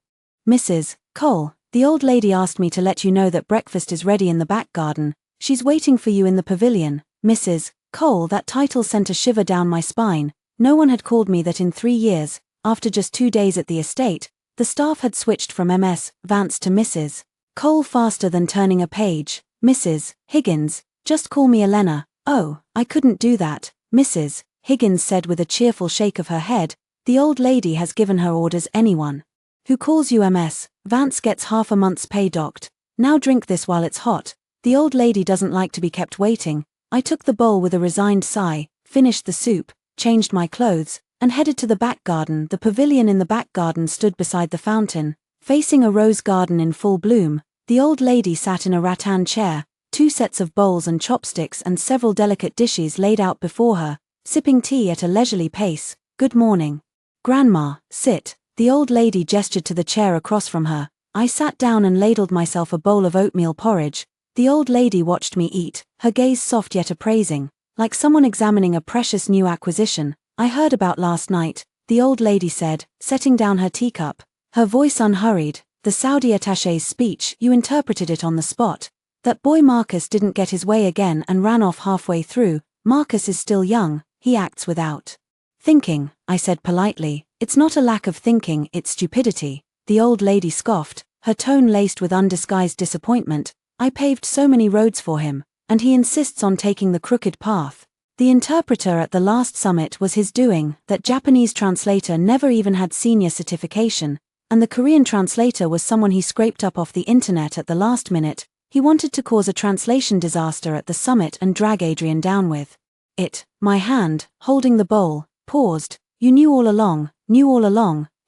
Mrs. Cole, the old lady asked me to let you know that breakfast is ready in the back garden. She's waiting for you in the pavilion. Mrs. Cole, that title sent a shiver down my spine. No one had called me that in 3 years. After just 2 days at the estate, the staff had switched from Ms. Vance to Mrs. Cole faster than turning a page. Mrs. Higgins, just call me Elena. Oh, I couldn't do that, Mrs. Higgins said with a cheerful shake of her head. The old lady has given her orders. Anyone who calls you Ms. Vance gets half a month's pay docked. Now drink this while it's hot. The old lady doesn't like to be kept waiting. I took the bowl with a resigned sigh, finished the soup, changed my clothes, and headed to the back garden. The pavilion in the back garden stood beside the fountain, facing a rose garden in full bloom. The old lady sat in a rattan chair, 2 sets of bowls and chopsticks and several delicate dishes laid out before her, sipping tea at a leisurely pace. Good morning, Grandma. Sit. The old lady gestured to the chair across from her. I sat down and ladled myself a bowl of oatmeal porridge. The old lady watched me eat, her gaze soft yet appraising, like someone examining a precious new acquisition. I heard about last night, the old lady said, setting down her teacup, her voice unhurried. The Saudi attaché's speech. You interpreted it on the spot. That boy Marcus didn't get his way again and ran off halfway through. Marcus is still young, he acts without thinking, I said politely. It's not a lack of thinking, it's stupidity. The old lady scoffed, her tone laced with undisguised disappointment. I paved so many roads for him, and he insists on taking the crooked path. The interpreter at the last summit was his doing. That Japanese translator never even had senior certification, and the Korean translator was someone he scraped up off the internet at the last minute. He wanted to cause a translation disaster at the summit and drag Adrian down with it. My hand, holding the bowl, paused. You knew all along,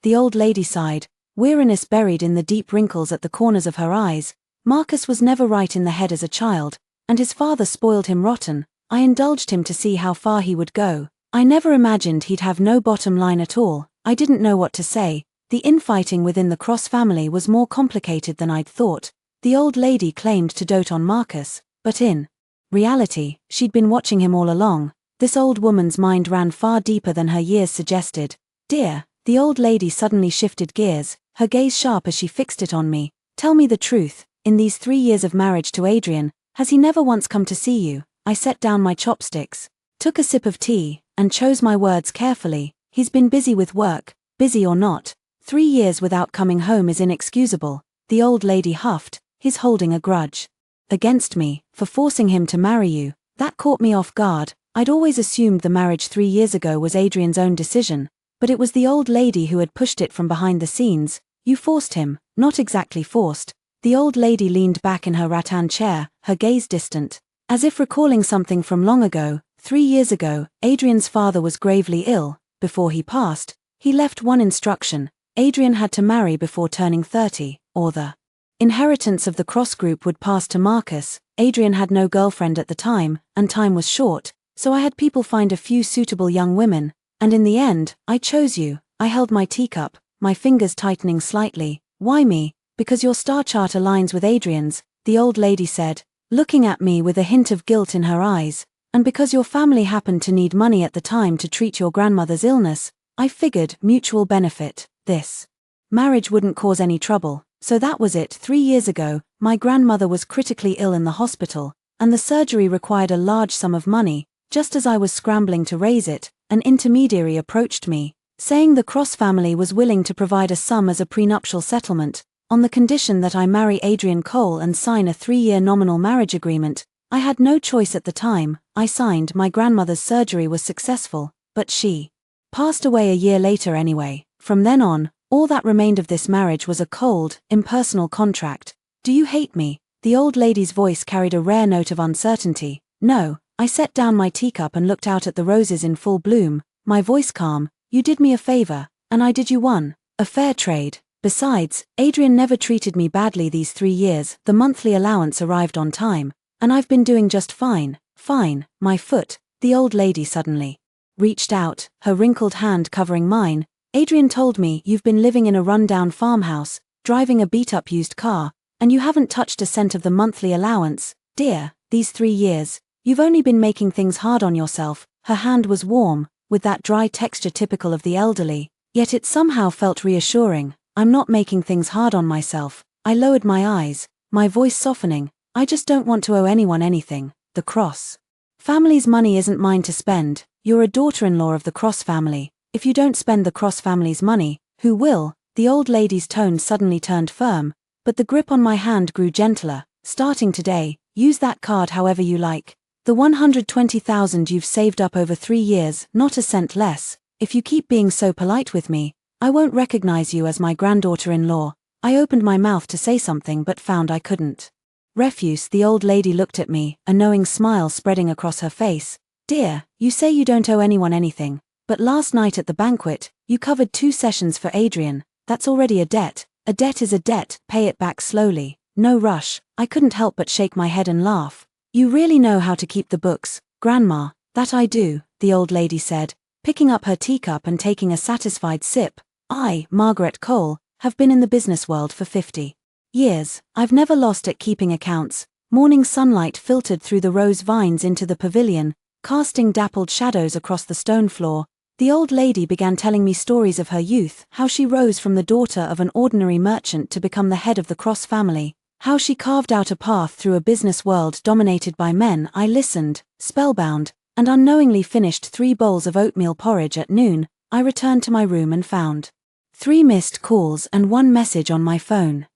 the old lady sighed, weariness buried in the deep wrinkles at the corners of her eyes. Marcus was never right in the head as a child, and his father spoiled him rotten. I indulged him to see how far he would go. I never imagined he'd have no bottom line at all. I didn't know what to say. The infighting within the Cross family was more complicated than I'd thought. The old lady claimed to dote on Marcus, but in reality, she'd been watching him all along. This old woman's mind ran far deeper than her years suggested. Dear, the old lady suddenly shifted gears, her gaze sharp as she fixed it on me. Tell me the truth, in these 3 years of marriage to Adrian, has he never once come to see you? I set down my chopsticks, took a sip of tea, and chose my words carefully. He's been busy with work, busy or not. 3 years without coming home is inexcusable. The old lady huffed. He's holding a grudge against me for forcing him to marry you. That caught me off guard. I'd always assumed the marriage 3 years ago was Adrian's own decision, but it was the old lady who had pushed it from behind the scenes. You forced him. Not exactly forced. The old lady leaned back in her rattan chair, her gaze distant, as if recalling something from long ago. 3 years ago, Adrian's father was gravely ill. Before he passed, he left one instruction. Adrian had to marry before turning 30, or the inheritance of the Cross group would pass to Marcus. Adrian had no girlfriend at the time, and time was short, so I had people find a few suitable young women, and in the end, I chose you. I held my teacup, my fingers tightening slightly. Why me? Because your star chart aligns with Adrian's, the old lady said, looking at me with a hint of guilt in her eyes, and because your family happened to need money at the time to treat your grandmother's illness. I figured mutual benefit. This marriage wouldn't cause any trouble. So that was it. 3 years ago, my grandmother was critically ill in the hospital, and the surgery required a large sum of money. Just as I was scrambling to raise it, an intermediary approached me, saying the Cross family was willing to provide a sum as a prenuptial settlement, on the condition that I marry Adrian Cole and sign a 3-year nominal marriage agreement. I had no choice at the time. I signed. My grandmother's surgery was successful, but she passed away a year later anyway. From then on, all that remained of this marriage was a cold, impersonal contract. Do you hate me? The old lady's voice carried a rare note of uncertainty. No. I set down my teacup and looked out at the roses in full bloom, my voice calm. You did me a favor, and I did you one. A fair trade. Besides, Adrian never treated me badly these 3 years. The monthly allowance arrived on time, and I've been doing just fine. Fine. My foot. The old lady suddenly reached out, her wrinkled hand covering mine. Adrian told me you've been living in a rundown farmhouse, driving a beat-up used car, and you haven't touched a cent of the monthly allowance. Dear, these 3 years, you've only been making things hard on yourself. Her hand was warm, with that dry texture typical of the elderly, yet it somehow felt reassuring. I'm not making things hard on myself. I lowered my eyes, my voice softening. I just don't want to owe anyone anything. The Cross family's money isn't mine to spend. You're a daughter-in-law of the Cross family. If you don't spend the Cross family's money, who will? The old lady's tone suddenly turned firm, but the grip on my hand grew gentler. Starting today, use that card however you like. The 120,000 you've saved up over 3 years, not a cent less. If you keep being so polite with me, I won't recognize you as my granddaughter-in-law. I opened my mouth to say something but found I couldn't. Refuse. The old lady looked at me, a knowing smile spreading across her face. Dear, you say you don't owe anyone anything, but last night at the banquet, you covered 2 sessions for Adrian. That's already a debt. A debt is a debt. Pay it back slowly. No rush. I couldn't help but shake my head and laugh. You really know how to keep the books, Grandma. That I do, the old lady said, picking up her teacup and taking a satisfied sip. I, Margaret Cole, have been in the business world for 50 years. I've never lost at keeping accounts. Morning sunlight filtered through the rose vines into the pavilion, casting dappled shadows across the stone floor. The old lady began telling me stories of her youth, how she rose from the daughter of an ordinary merchant to become the head of the Cross family, how she carved out a path through a business world dominated by men. I listened, spellbound, and unknowingly finished 3 bowls of oatmeal porridge at noon. I returned to my room and found 3 missed calls and 1 message on my phone.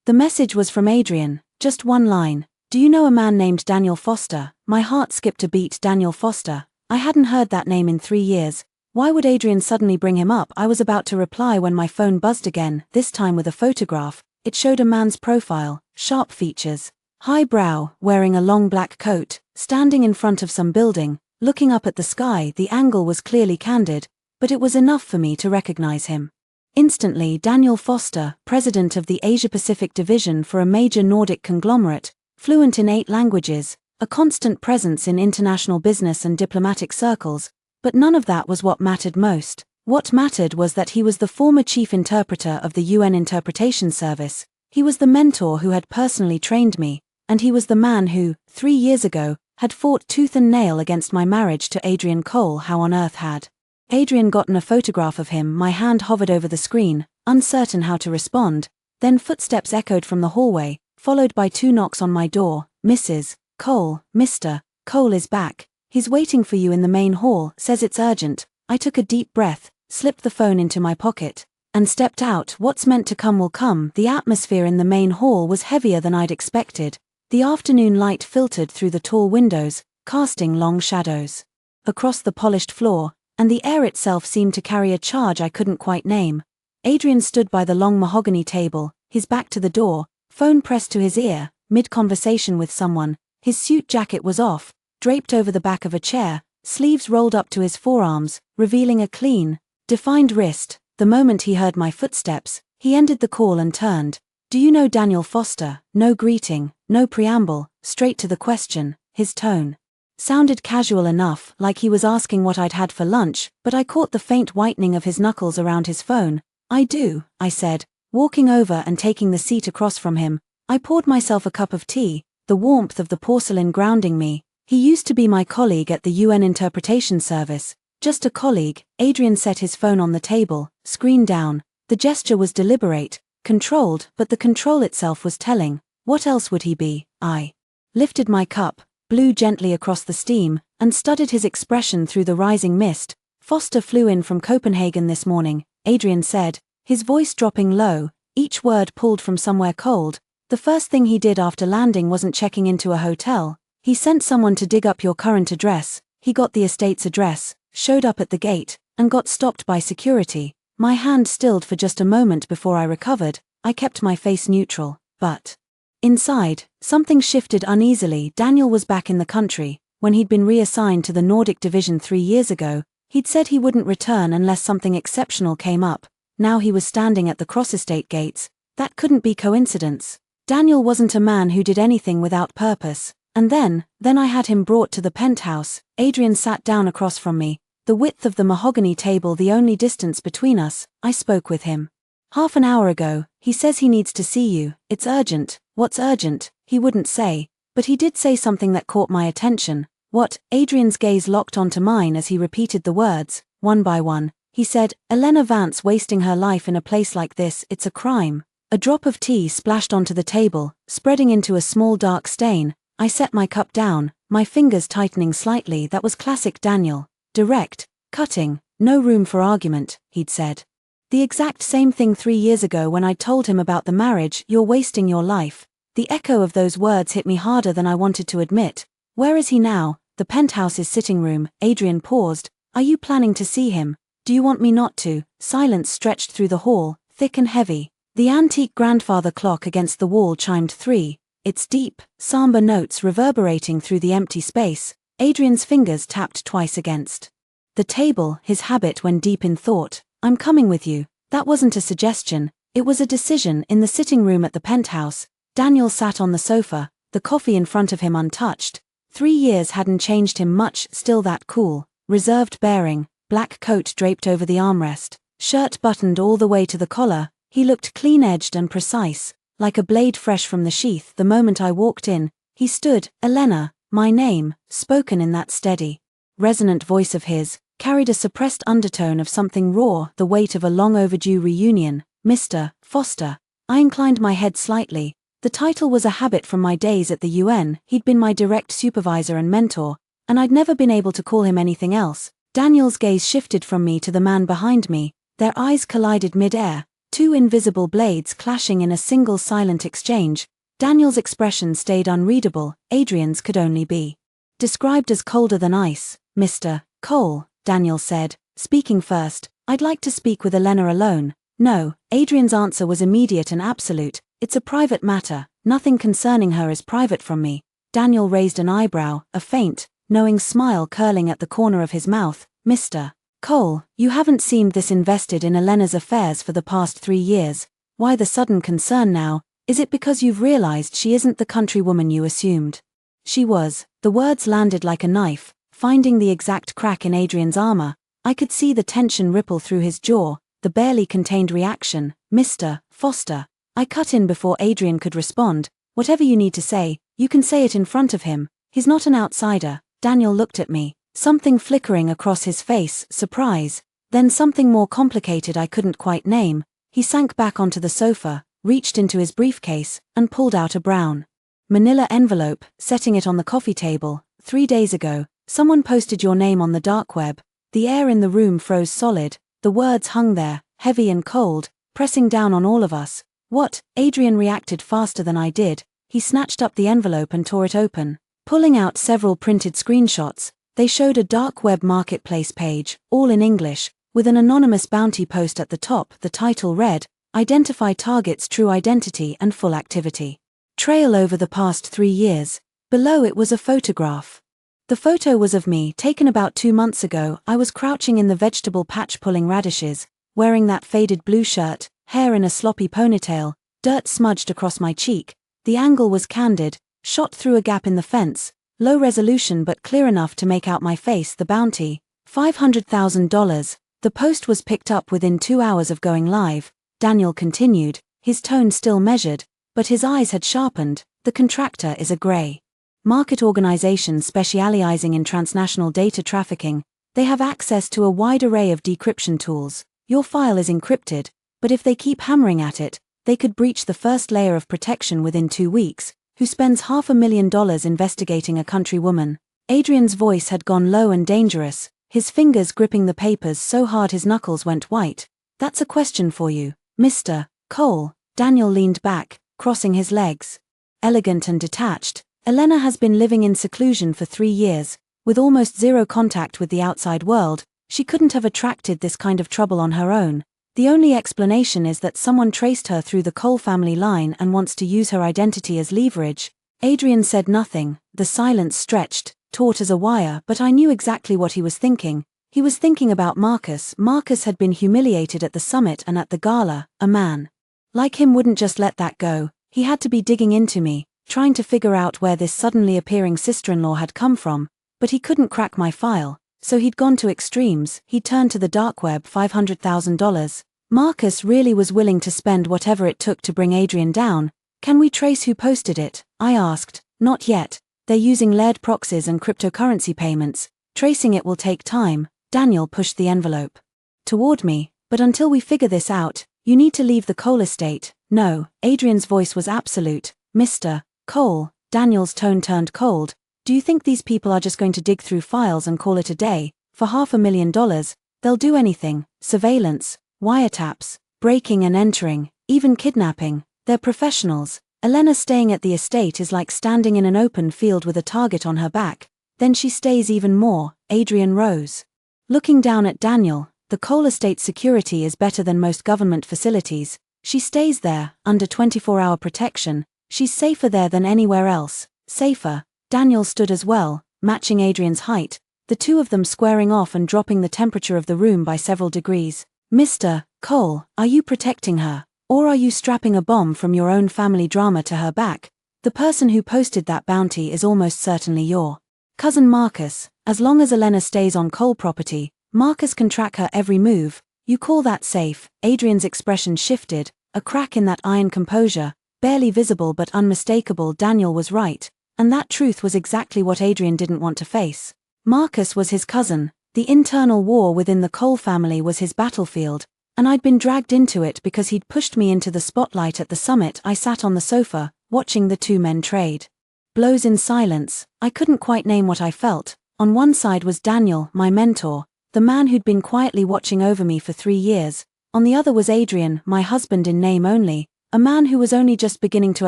The message was from Adrian, just 1 line. Do you know a man named Daniel Foster? My heart skipped a beat. Daniel Foster. I hadn't heard that name in 3 years. Why would Adrian suddenly bring him up? I was about to reply when my phone buzzed again, this time with a photograph. It showed a man's profile, sharp features, high brow, wearing a long black coat, standing in front of some building, looking up at the sky. The angle was clearly candid, but it was enough for me to recognize him instantly. Daniel Foster, president of the Asia-Pacific division for a major Nordic conglomerate, fluent in 8 languages, a constant presence in international business and diplomatic circles. But none of that was what mattered most. What mattered was that he was the former chief interpreter of the UN Interpretation Service. He was the mentor who had personally trained me, and he was the man who, 3 years ago, had fought tooth and nail against my marriage to Adrian Cole. How on earth had Adrian gotten a photograph of him? My hand hovered over the screen, uncertain how to respond. Then footsteps echoed from the hallway, followed by 2 knocks on my door. Mrs. Cole, Mr. Cole is back. He's waiting for you in the main hall, says it's urgent. I took a deep breath, slipped the phone into my pocket, and stepped out. What's meant to come will come. The atmosphere in the main hall was heavier than I'd expected. The afternoon light filtered through the tall windows, casting long shadows across the polished floor, and the air itself seemed to carry a charge I couldn't quite name. Adrian stood by the long mahogany table, his back to the door, phone pressed to his ear, mid-conversation with someone. His suit jacket was off, draped over the back of a chair, sleeves rolled up to his forearms, revealing a clean, defined wrist. The moment he heard my footsteps, he ended the call and turned. Do you know Daniel Foster? No greeting, no preamble, straight to the question. His tone sounded casual enough, like he was asking what I'd had for lunch, but I caught the faint whitening of his knuckles around his phone. I do, I said, walking over and taking the seat across from him. I poured myself a cup of tea, the warmth of the porcelain grounding me. He used to be my colleague at the UN Interpretation Service. Just a colleague. Adrian set his phone on the table, screen down. The gesture was deliberate, controlled, but the control itself was telling. What else would he be? I lifted my cup, blew gently across the steam, and studied his expression through the rising mist. Foster flew in from Copenhagen this morning, Adrian said, his voice dropping low, each word pulled from somewhere cold. The first thing he did after landing wasn't checking into a hotel. He sent someone to dig up your current address, he got the estate's address, showed up at the gate, and got stopped by security. My hand stilled for just a moment before I recovered. I kept my face neutral, but inside, something shifted uneasily. Daniel was back in the country. When he'd been reassigned to the Nordic Division 3 years ago, he'd said he wouldn't return unless something exceptional came up. Now he was standing at the Cross Estate gates. That couldn't be coincidence. Daniel wasn't a man who did anything without purpose. And then I had him brought to the penthouse. Adrian sat down across from me, the width of the mahogany table the only distance between us. I spoke with him. "Half an hour ago, he says he needs to see you. It's urgent." "What's urgent?" He wouldn't say, but he did say something that caught my attention. "What?" Adrian's gaze locked onto mine as he repeated the words, one by one. He said, "Elena Vance wasting her life in a place like this, it's a crime." A drop of tea splashed onto the table, spreading into a small dark stain. I set my cup down, my fingers tightening slightly. That was classic Daniel. Direct, cutting, no room for argument, he'd said. The exact same thing 3 years ago when I told him about the marriage. "You're wasting your life." The echo of those words hit me harder than I wanted to admit. "Where is he now?" "The penthouse's sitting room." Adrian paused. "Are you planning to see him? Do you want me not to?" Silence stretched through the hall, thick and heavy. The antique grandfather clock against the wall chimed 3, its deep, somber notes reverberating through the empty space. Adrian's fingers tapped twice against the table, his habit when deep in thought. "I'm coming with you." That wasn't a suggestion, it was a decision. In the sitting room at the penthouse, Daniel sat on the sofa, the coffee in front of him untouched. 3 years hadn't changed him much, still that cool, reserved bearing, black coat draped over the armrest, shirt buttoned all the way to the collar. He looked clean-edged and precise, like a blade fresh from the sheath. The moment I walked in, he stood. "Elena," my name, spoken in that steady, resonant voice of his, carried a suppressed undertone of something raw, the weight of a long-overdue reunion. "Mr. Foster." I inclined my head slightly. The title was a habit from my days at the UN. He'd been my direct supervisor and mentor, and I'd never been able to call him anything else. Daniel's gaze shifted from me to the man behind me. Their eyes collided mid-air, 2 invisible blades clashing in a single silent exchange. Daniel's expression stayed unreadable. Adrian's could only be described as colder than ice. "Mr. Cole," Daniel said, speaking first, "I'd like to speak with Elena alone." "No." Adrian's answer was immediate and absolute. "It's a private matter. Nothing concerning her is private from me." Daniel raised an eyebrow, a faint, knowing smile curling at the corner of his mouth. "Mr. Cole, you haven't seemed this invested in Elena's affairs for the past 3 years. Why the sudden concern now? Is it because you've realized she isn't the countrywoman you assumed?" "She was." The words landed like a knife, finding the exact crack in Adrian's armor. I could see the tension ripple through his jaw, the barely contained reaction. "Mr. Foster." I cut in before Adrian could respond. "Whatever you need to say, you can say it in front of him. He's not an outsider." Daniel looked at me, something flickering across his face, surprise, then something more complicated I couldn't quite name. He sank back onto the sofa, reached into his briefcase, and pulled out a brown manila envelope, setting it on the coffee table. 3 days ago, someone posted your name on the dark web." The air in the room froze solid. The words hung there, heavy and cold, pressing down on all of us. "What?" Adrian reacted faster than I did. He snatched up the envelope and tore it open, pulling out several printed screenshots. They showed a dark web marketplace page, all in English, with an anonymous bounty post at the top. The title read, "Identify Target's True Identity and Full Activity Trail Over the Past 3 Years." Below it was a photograph. The photo was of me, taken about 2 months ago. I was crouching in the vegetable patch pulling radishes, wearing that faded blue shirt, hair in a sloppy ponytail, dirt smudged across my cheek. The angle was candid, shot through a gap in the fence, low resolution but clear enough to make out my face. The bounty, $500,000. The post was picked up within 2 hours of going live. Daniel continued, his tone still measured, but his eyes had sharpened. "The contractor is a gray market organization specializing in transnational data trafficking. They have access to a wide array of decryption tools. Your file is encrypted, but if they keep hammering at it, they could breach the first layer of protection within 2 weeks. Who spends $500,000 investigating a countrywoman?" Adrian's voice had gone low and dangerous, his fingers gripping the papers so hard his knuckles went white. "That's a question for you, Mr. Cole." Daniel leaned back, crossing his legs. Elegant and detached, Elena has been living in seclusion for 3 years, with almost zero contact with the outside world. She couldn't have attracted this kind of trouble on her own. The only explanation is that someone traced her through the Cole family line and wants to use her identity as leverage. Adrian said nothing, the silence stretched, taut as a wire, but I knew exactly what he was thinking. He was thinking about Marcus. Marcus had been humiliated at the summit and at the gala. A man like him wouldn't just let that go. He had to be digging into me, trying to figure out where this suddenly appearing sister-in-law had come from, but he couldn't crack my file, so he'd gone to extremes. He'd turned to the dark web. $500,000. Marcus really was willing to spend whatever it took to bring Adrian down. Can we trace who posted it? I asked. Not yet. They're using layered proxies and cryptocurrency payments. Tracing it will take time. Daniel pushed the envelope toward me. But until we figure this out, you need to leave the Cole estate. No, Adrian's voice was absolute. Mr. Cole. Daniel's tone turned cold. Do you think these people are just going to dig through files and call it a day? For $500,000, they'll do anything. Surveillance, wiretaps, breaking and entering, even kidnapping. They're professionals. Elena staying at the estate is like standing in an open field with a target on her back. Then she stays even more. Adrian rose, looking down at Daniel. The Cole estate security is better than most government facilities. She stays there, under 24-hour protection. She's safer there than anywhere else. Safer. Daniel stood as well, matching Adrian's height, the two of them squaring off and dropping the temperature of the room by several degrees. Mr. Cole, are you protecting her? Or are you strapping a bomb from your own family drama to her back? The person who posted that bounty is almost certainly your cousin Marcus. As long as Elena stays on Cole property, Marcus can track her every move. You call that safe? Adrian's expression shifted, a crack in that iron composure, barely visible but unmistakable. Daniel was right, and that truth was exactly what Adrian didn't want to face. Marcus was his cousin. The internal war within the Cole family was his battlefield, and I'd been dragged into it because he'd pushed me into the spotlight at the summit. I sat on the sofa, watching the two men trade blows in silence. I couldn't quite name what I felt. On one side was Daniel, my mentor, the man who'd been quietly watching over me for 3 years. On the other was Adrian, my husband in name only, a man who was only just beginning to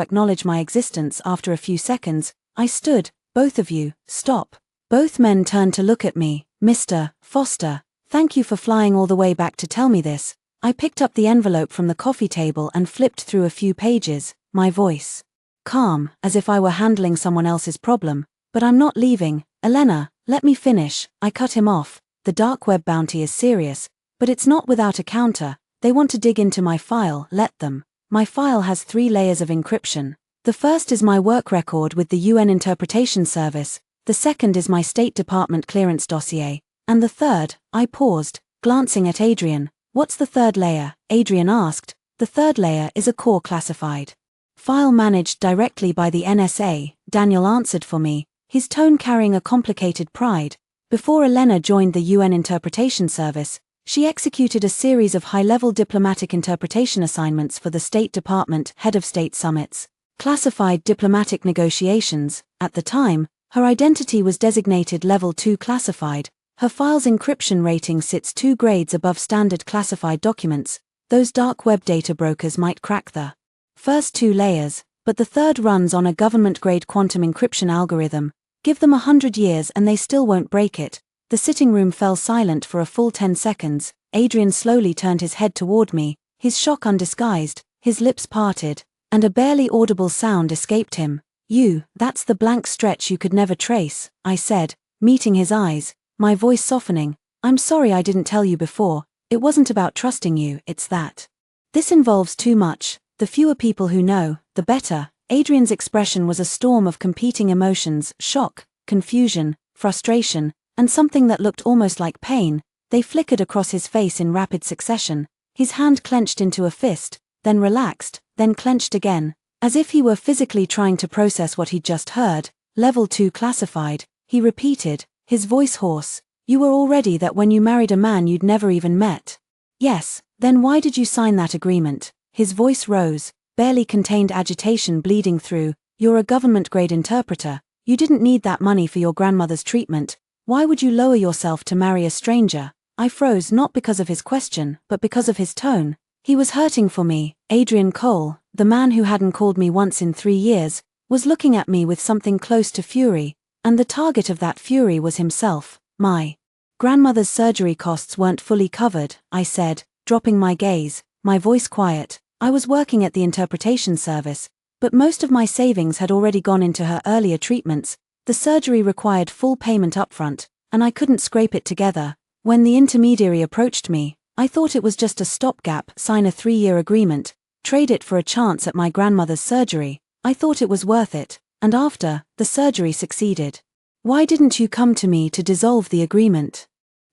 acknowledge my existence after a few seconds. I stood. Both of you, stop. Both men turned to look at me. Mr. Foster, thank you for flying all the way back to tell me this. I picked up the envelope from the coffee table and flipped through a few pages, my voice calm, as if I were handling someone else's problem. But I'm not leaving. Elena, let me finish. I cut him off. The dark web bounty is serious, but it's not without a counter. They want to dig into my file. Let them. My file has 3 layers of encryption. The first is my work record with the UN Interpretation Service, the second is my State Department clearance dossier, and the third, I paused, glancing at Adrian. What's the third layer? Adrian asked. The third layer is a core classified file managed directly by the NSA, Daniel answered for me, his tone carrying a complicated pride. Before Elena joined the UN Interpretation Service, she executed a series of high-level diplomatic interpretation assignments for the State Department head of state summits. Classified diplomatic negotiations. At the time, her identity was designated Level 2 classified. Her file's encryption rating sits 2 grades above standard classified documents. Those dark web data brokers might crack the first 2 layers, but the third runs on a government-grade quantum encryption algorithm. Give them 100 years and they still won't break it. The sitting room fell silent for a full 10 seconds. Adrian slowly turned his head toward me, his shock undisguised, his lips parted, and a barely audible sound escaped him. That's the blank stretch you could never trace, I said, meeting his eyes, my voice softening. I'm sorry I didn't tell you before. It wasn't about trusting you, it's that this involves too much. The fewer people who know, the better. Adrian's expression was a storm of competing emotions, shock, confusion, frustration, and something that looked almost like pain. They flickered across his face in rapid succession. His hand clenched into a fist, then relaxed, then clenched again, as if he were physically trying to process what he'd just heard. Level 2 classified, he repeated, his voice hoarse. You were already that when you married a man you'd never even met. Yes, then why did you sign that agreement? His voice rose, barely contained agitation bleeding through. You're a government-grade interpreter. You didn't need that money for your grandmother's treatment. Why would you lower yourself to marry a stranger? I froze not because of his question, but because of his tone. He was hurting for me. Adrian Cole, the man who hadn't called me once in 3 years, was looking at me with something close to fury, and the target of that fury was himself. My grandmother's surgery costs weren't fully covered, I said, dropping my gaze, my voice quiet. I was working at the interpretation service, but most of my savings had already gone into her earlier treatments. The surgery required full payment upfront, and I couldn't scrape it together. When the intermediary approached me, I thought it was just a stopgap, sign a 3-year agreement, trade it for a chance at my grandmother's surgery. I thought it was worth it, and after, the surgery succeeded. Why didn't you come to me to dissolve the agreement?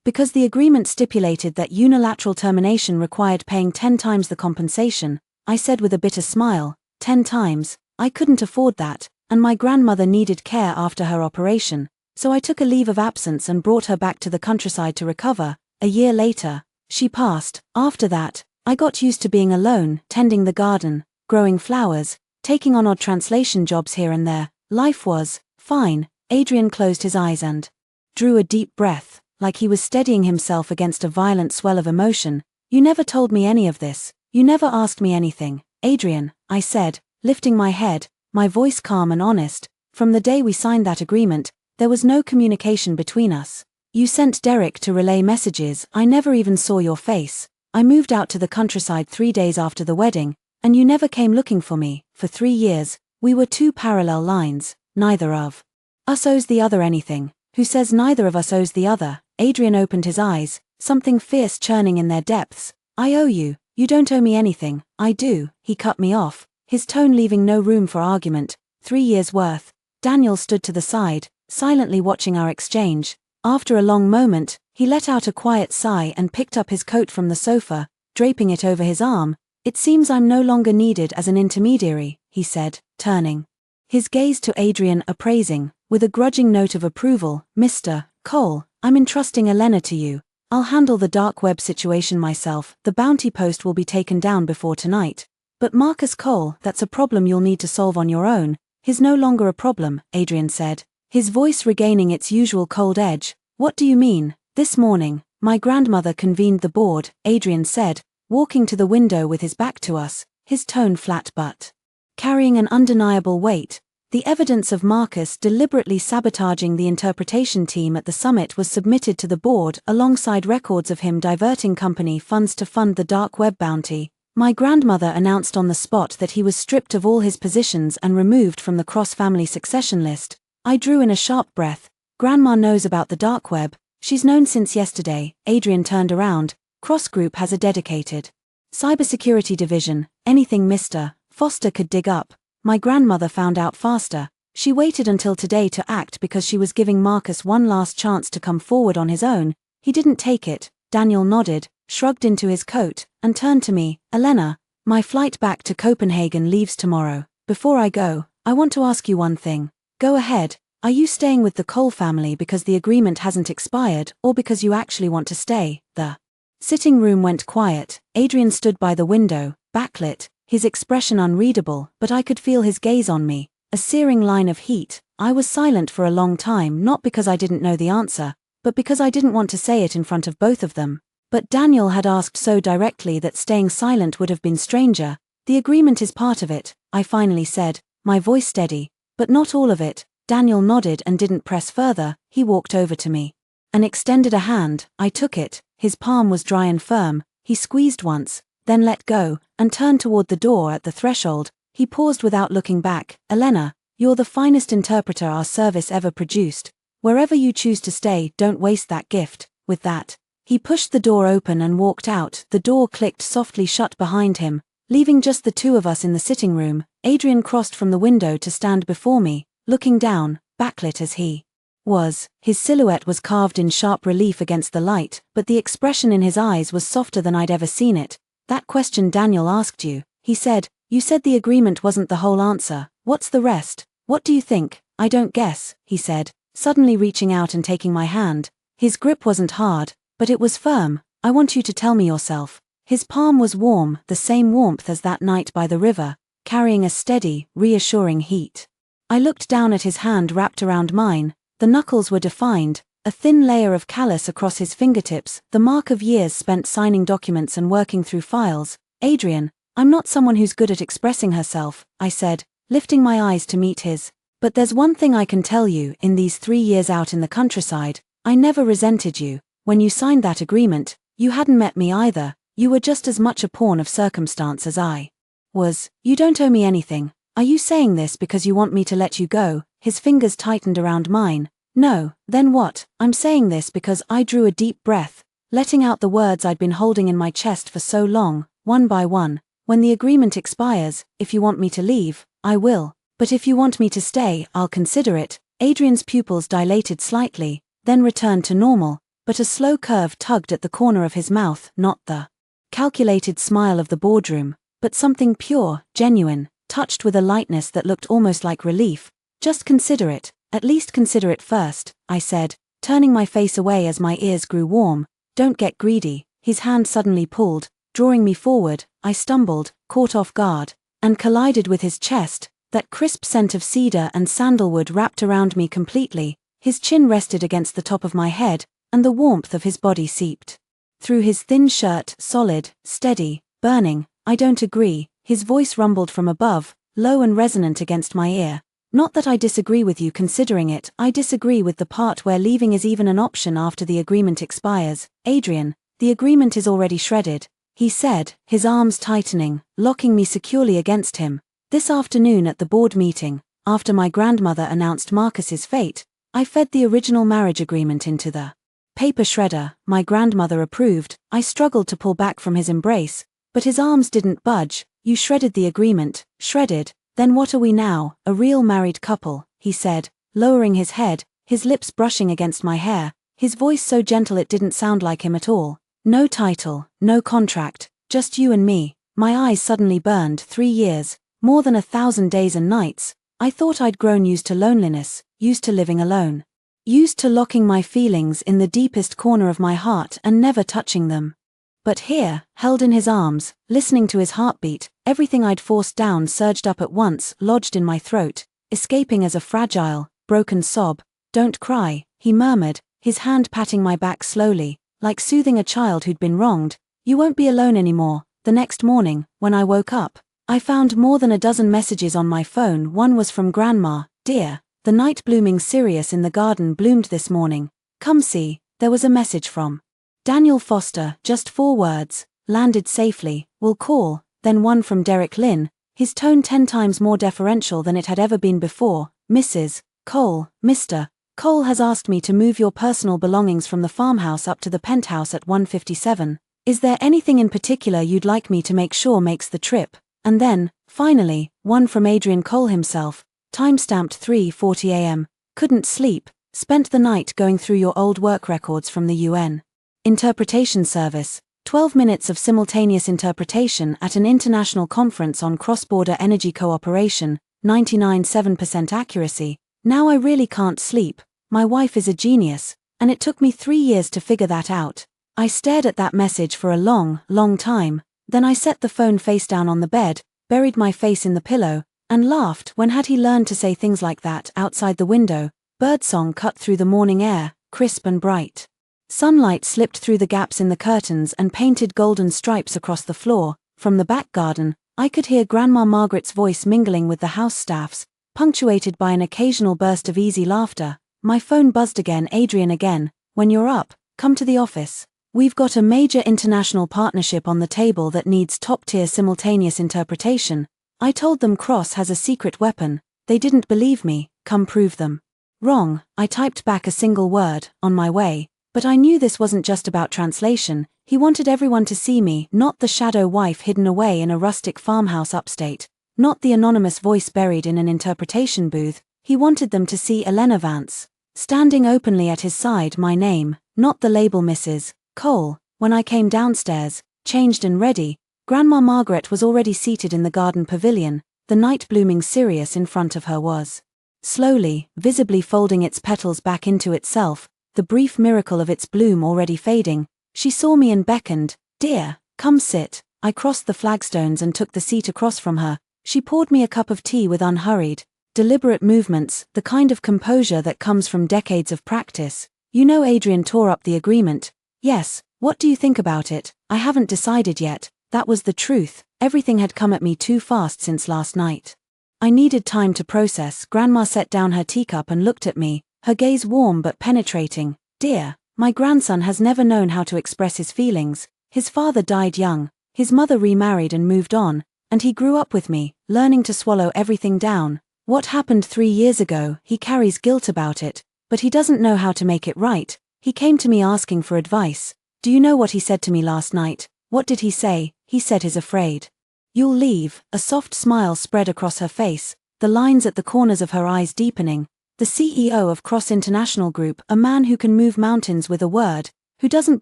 Because the agreement stipulated that unilateral termination required paying 10 times the compensation, I said with a bitter smile. 10 times, I couldn't afford that, and my grandmother needed care after her operation, so I took a leave of absence and brought her back to the countryside to recover. A year later, she passed. After that, I got used to being alone, tending the garden, growing flowers, taking on odd translation jobs here and there. Life was fine. Adrian closed his eyes and drew a deep breath, like he was steadying himself against a violent swell of emotion. You never told me any of this. You never asked me anything, Adrian, I said, lifting my head, my voice calm and honest. From the day we signed that agreement, there was no communication between us. You sent Derek to relay messages. I never even saw your face. I moved out to the countryside 3 days after the wedding, and you never came looking for me. For 3 years, we were 2 parallel lines. Neither of us owes the other anything. Who says neither of us owes the other? Adrian opened his eyes, something fierce churning in their depths. I owe you. You don't owe me anything. I do. He cut me off, his tone leaving no room for argument. 3 years' worth. Daniel stood to the side, silently watching our exchange. After a long moment, he let out a quiet sigh and picked up his coat from the sofa, draping it over his arm. It seems I'm no longer needed as an intermediary, he said, turning his gaze to Adrian, appraising, with a grudging note of approval. Mr. Cole, I'm entrusting Elena to you. I'll handle the dark web situation myself. The bounty post will be taken down before tonight. But Marcus Cole, that's a problem you'll need to solve on your own. He's no longer a problem, Adrian said, his voice regaining its usual cold edge. What do you mean? This morning, my grandmother convened the board, Adrian said, walking to the window with his back to us, his tone flat but carrying an undeniable weight. The evidence of Marcus deliberately sabotaging the interpretation team at the summit was submitted to the board alongside records of him diverting company funds to fund the dark web bounty. My grandmother announced on the spot that he was stripped of all his positions and removed from the cross-family succession list. I drew in a sharp breath. Grandma knows about the dark web. She's known since yesterday. Adrian turned around. Cross Group has a dedicated cybersecurity division. Anything Mr. Foster could dig up, my grandmother found out faster. She waited until today to act because she was giving Marcus one last chance to come forward on his own. He didn't take it. Daniel nodded, shrugged into his coat, and turned to me. Elena, my flight back to Copenhagen leaves tomorrow. Before I go, I want to ask you one thing. Go ahead. Are you staying with the Cole family because the agreement hasn't expired, or because you actually want to stay? The sitting room went quiet. Adrian stood by the window, backlit, his expression unreadable, but I could feel his gaze on me, a searing line of heat. I was silent for a long time, not because I didn't know the answer, but because I didn't want to say it in front of both of them. But Daniel had asked so directly that staying silent would have been stranger. The agreement is part of it, I finally said, my voice steady. But not all of it. Daniel nodded and didn't press further. He walked over to me and extended a hand. I took it. His palm was dry and firm. He squeezed once, then let go, and turned toward the door. At the threshold, he paused without looking back. Elena, you're the finest interpreter our service ever produced. Wherever you choose to stay, don't waste that gift. With that, he pushed the door open and walked out. The door clicked softly shut behind him, leaving just the two of us in the sitting room. Adrian crossed from the window to stand before me, looking down, backlit as he was. His silhouette was carved in sharp relief against the light, but the expression in his eyes was softer than I'd ever seen it. That question Daniel asked you, he said. You said the agreement wasn't the whole answer. What's the rest? What do you think? I don't guess, he said, suddenly reaching out and taking my hand. His grip wasn't hard, but it was firm. I want you to tell me yourself. His palm was warm, the same warmth as that night by the river, carrying a steady, reassuring heat. I looked down at his hand wrapped around mine. The knuckles were defined, a thin layer of callus across his fingertips, the mark of years spent signing documents and working through files. Adrian, I'm not someone who's good at expressing herself, I said, lifting my eyes to meet his. But there's one thing I can tell you, in these 3 years out in the countryside, I never resented you. When you signed that agreement, you hadn't met me either, you were just as much a pawn of circumstance as I was. You don't owe me anything. Are you saying this because you want me to let you go? His fingers tightened around mine. No, then what? I'm saying this because I drew a deep breath, letting out the words I'd been holding in my chest for so long, one by one. When the agreement expires, if you want me to leave, I will. But if you want me to stay, I'll consider it. Adrian's pupils dilated slightly, then returned to normal, but a slow curve tugged at the corner of his mouth, not the calculated smile of the boardroom, but something pure, genuine, touched with a lightness that looked almost like relief. Just consider it, at least consider it first, I said, turning my face away as my ears grew warm. Don't get greedy. His hand suddenly pulled, drawing me forward. I stumbled, caught off guard, and collided with his chest. That crisp scent of cedar and sandalwood wrapped around me completely. His chin rested against the top of my head, and the warmth of his body seeped through his thin shirt, solid, steady, burning. I don't agree. His voice rumbled from above, low and resonant against my ear. Not that I disagree with you considering it, I disagree with the part where leaving is even an option after the agreement expires. Adrian, the agreement is already shredded, he said, his arms tightening, locking me securely against him. This afternoon at the board meeting, after my grandmother announced Marcus's fate, I fed the original marriage agreement into the paper shredder. My grandmother approved. I struggled to pull back from his embrace, but his arms didn't budge. You shredded the agreement. Shredded? Then what are we now, a real married couple, he said, lowering his head, his lips brushing against my hair, his voice so gentle it didn't sound like him at all. No title, no contract, just you and me. My eyes suddenly burned. 3 years, more than 1,000 days and nights. I thought I'd grown used to loneliness, used to living alone, used to locking my feelings in the deepest corner of my heart and never touching them. But here, held in his arms, listening to his heartbeat, everything I'd forced down surged up at once, lodged in my throat, escaping as a fragile, broken sob. Don't cry, he murmured, his hand patting my back slowly, like soothing a child who'd been wronged. You won't be alone anymore. The next morning, when I woke up, I found more than a dozen messages on my phone. One was from Grandma. Dear, the night blooming cereus in the garden bloomed this morning. Come see. There was a message from Daniel Foster, just 4 words, landed safely, will call. Then one from Derek Lynn, his tone 10 times more deferential than it had ever been before. Mrs. Cole, Mr. Cole has asked me to move your personal belongings from the farmhouse up to the penthouse at 157. Is there anything in particular you'd like me to make sure makes the trip? And then, finally, one from Adrian Cole himself, timestamped 3:40 a.m. Couldn't sleep, spent the night going through your old work records from the UN Interpretation Service, 12 minutes of simultaneous interpretation at an international conference on cross-border energy cooperation, 99.7% accuracy. Now I really can't sleep. My wife is a genius, and it took me 3 years to figure that out. I stared at that message for a long, long time. Then I set the phone face down on the bed, buried my face in the pillow, and laughed. When had he learned to say things like that? Outside the window, birdsong cut through the morning air, crisp and bright. Sunlight slipped through the gaps in the curtains and painted golden stripes across the floor. From the back garden, I could hear Grandma Margaret's voice mingling with the house staff's, punctuated by an occasional burst of easy laughter. My phone buzzed again. Adrian again. When you're up, come to the office. We've got a major international partnership on the table that needs top-tier simultaneous interpretation. I told them Cross has a secret weapon. They didn't believe me. Come prove them wrong. I typed back a single word, on my way. But I knew this wasn't just about translation. He wanted everyone to see me, not the shadow wife hidden away in a rustic farmhouse upstate, not the anonymous voice buried in an interpretation booth. He wanted them to see Elena Vance, standing openly at his side. My name, not the label Mrs. Cole. When I came downstairs, changed and ready, Grandma Margaret was already seated in the garden pavilion. The night-blooming cereus in front of her was slowly, visibly folding its petals back into itself, the brief miracle of its bloom already fading. She saw me and beckoned. Dear, come sit. I crossed the flagstones and took the seat across from her. She poured me a cup of tea with unhurried, deliberate movements, the kind of composure that comes from decades of practice. You know, Adrian tore up the agreement. Yes, what do you think about it? I haven't decided yet. That was the truth. Everything had come at me too fast since last night. I needed time to process. Grandma set down her teacup and looked at me, her gaze warm but penetrating. Dear, my grandson has never known how to express his feelings. His father died young, his mother remarried and moved on, and he grew up with me, learning to swallow everything down. What happened 3 years ago, he carries guilt about it, but he doesn't know how to make it right. He came to me asking for advice. Do you know what he said to me last night? What did he say? He said he's afraid. You'll leave. A soft smile spread across her face, the lines at the corners of her eyes deepening. The CEO of Cross International Group, a man who can move mountains with a word, who doesn't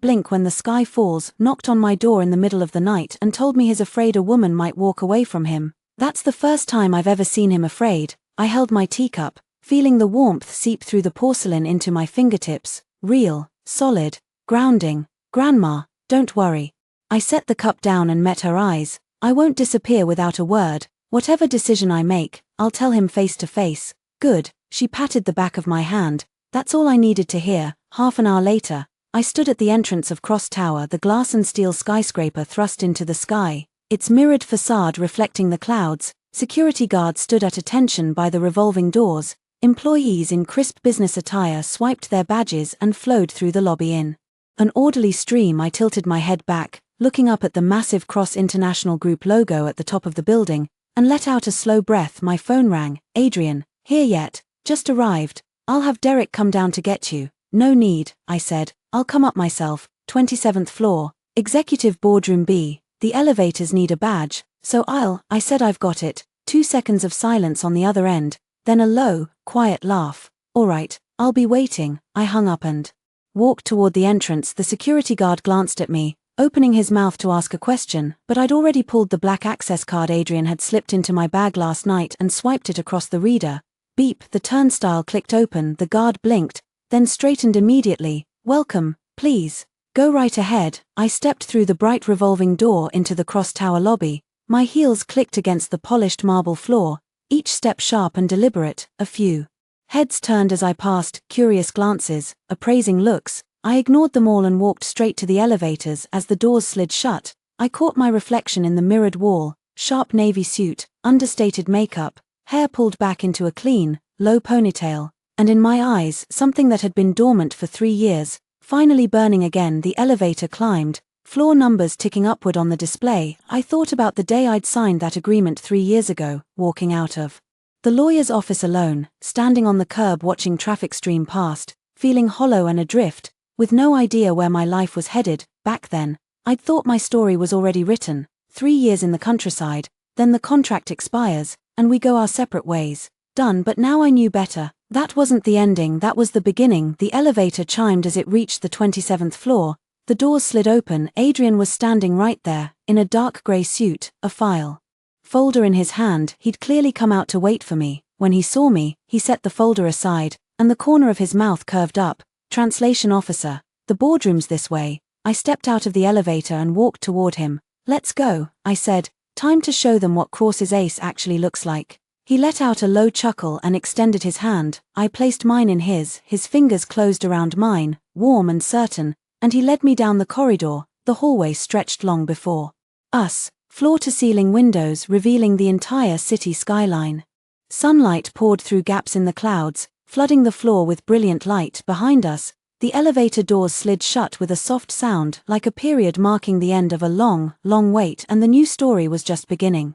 blink when the sky falls, knocked on my door in the middle of the night and told me he's afraid a woman might walk away from him. That's the first time I've ever seen him afraid. I held my teacup, feeling the warmth seep through the porcelain into my fingertips. Real, solid, grounding. Grandma, don't worry. I set the cup down and met her eyes. I won't disappear without a word. Whatever decision I make, I'll tell him face to face. Good. She patted the back of my hand. That's all I needed to hear. Half an hour later, I stood at the entrance of Cross Tower, the glass and steel skyscraper thrust into the sky, its mirrored facade reflecting the clouds. Security guards stood at attention by the revolving doors. Employees in crisp business attire swiped their badges and flowed through the lobby in an orderly stream. I tilted my head back, looking up at the massive Cross International Group logo at the top of the building, and let out a slow breath. My phone rang. Adrian, here yet? Just arrived. I'll have Derek come down to get you. No need, I said. I'll come up myself. 27th floor, Executive Boardroom B. The elevators need a badge, so I said I've got it. 2 seconds of silence on the other end, then a low, quiet laugh. All right, I'll be waiting. I hung up and walked toward the entrance. The security guard glanced at me, opening his mouth to ask a question, but I'd already pulled the black access card Adrian had slipped into my bag last night and swiped it across the reader. Beep, the turnstile clicked open. The guard blinked, then straightened immediately. Welcome, please. Go right ahead. I stepped through the bright revolving door into the Cross Tower lobby. My heels clicked against the polished marble floor, each step sharp and deliberate. A few heads turned as I passed, curious glances, appraising looks. I ignored them all and walked straight to the elevators. As the doors slid shut, I caught my reflection in the mirrored wall. Sharp navy suit, understated makeup, hair pulled back into a clean, low ponytail, and in my eyes, something that had been dormant for 3 years, finally burning again. The elevator climbed, floor numbers ticking upward on the display. I thought about the day I'd signed that agreement 3 years ago, walking out of the lawyer's office alone, standing on the curb watching traffic stream past, feeling hollow and adrift, with no idea where my life was headed. Back then, I'd thought my story was already written. 3 years in the countryside, then the contract expires, and we go our separate ways. Done. But now I knew better. That wasn't the ending, that was the beginning. The elevator chimed as it reached the 27th floor. The doors slid open. Adrian was standing right there, in a dark grey suit, a file folder in his hand. He'd clearly come out to wait for me. When he saw me, he set the folder aside, and the corner of his mouth curved up. Translation officer, the boardroom's this way. I stepped out of the elevator and walked toward him. Let's go, I said. Time to show them what Cross's ace actually looks like. He let out a low chuckle and extended his hand. I placed mine in his fingers closed around mine, warm and certain, and he led me down the corridor. The hallway stretched long before us, floor-to-ceiling windows revealing the entire city skyline. Sunlight poured through gaps in the clouds, flooding the floor with brilliant light. Behind us, the elevator doors slid shut with a soft sound, like a period marking the end of a long, long wait, and the new story was just beginning.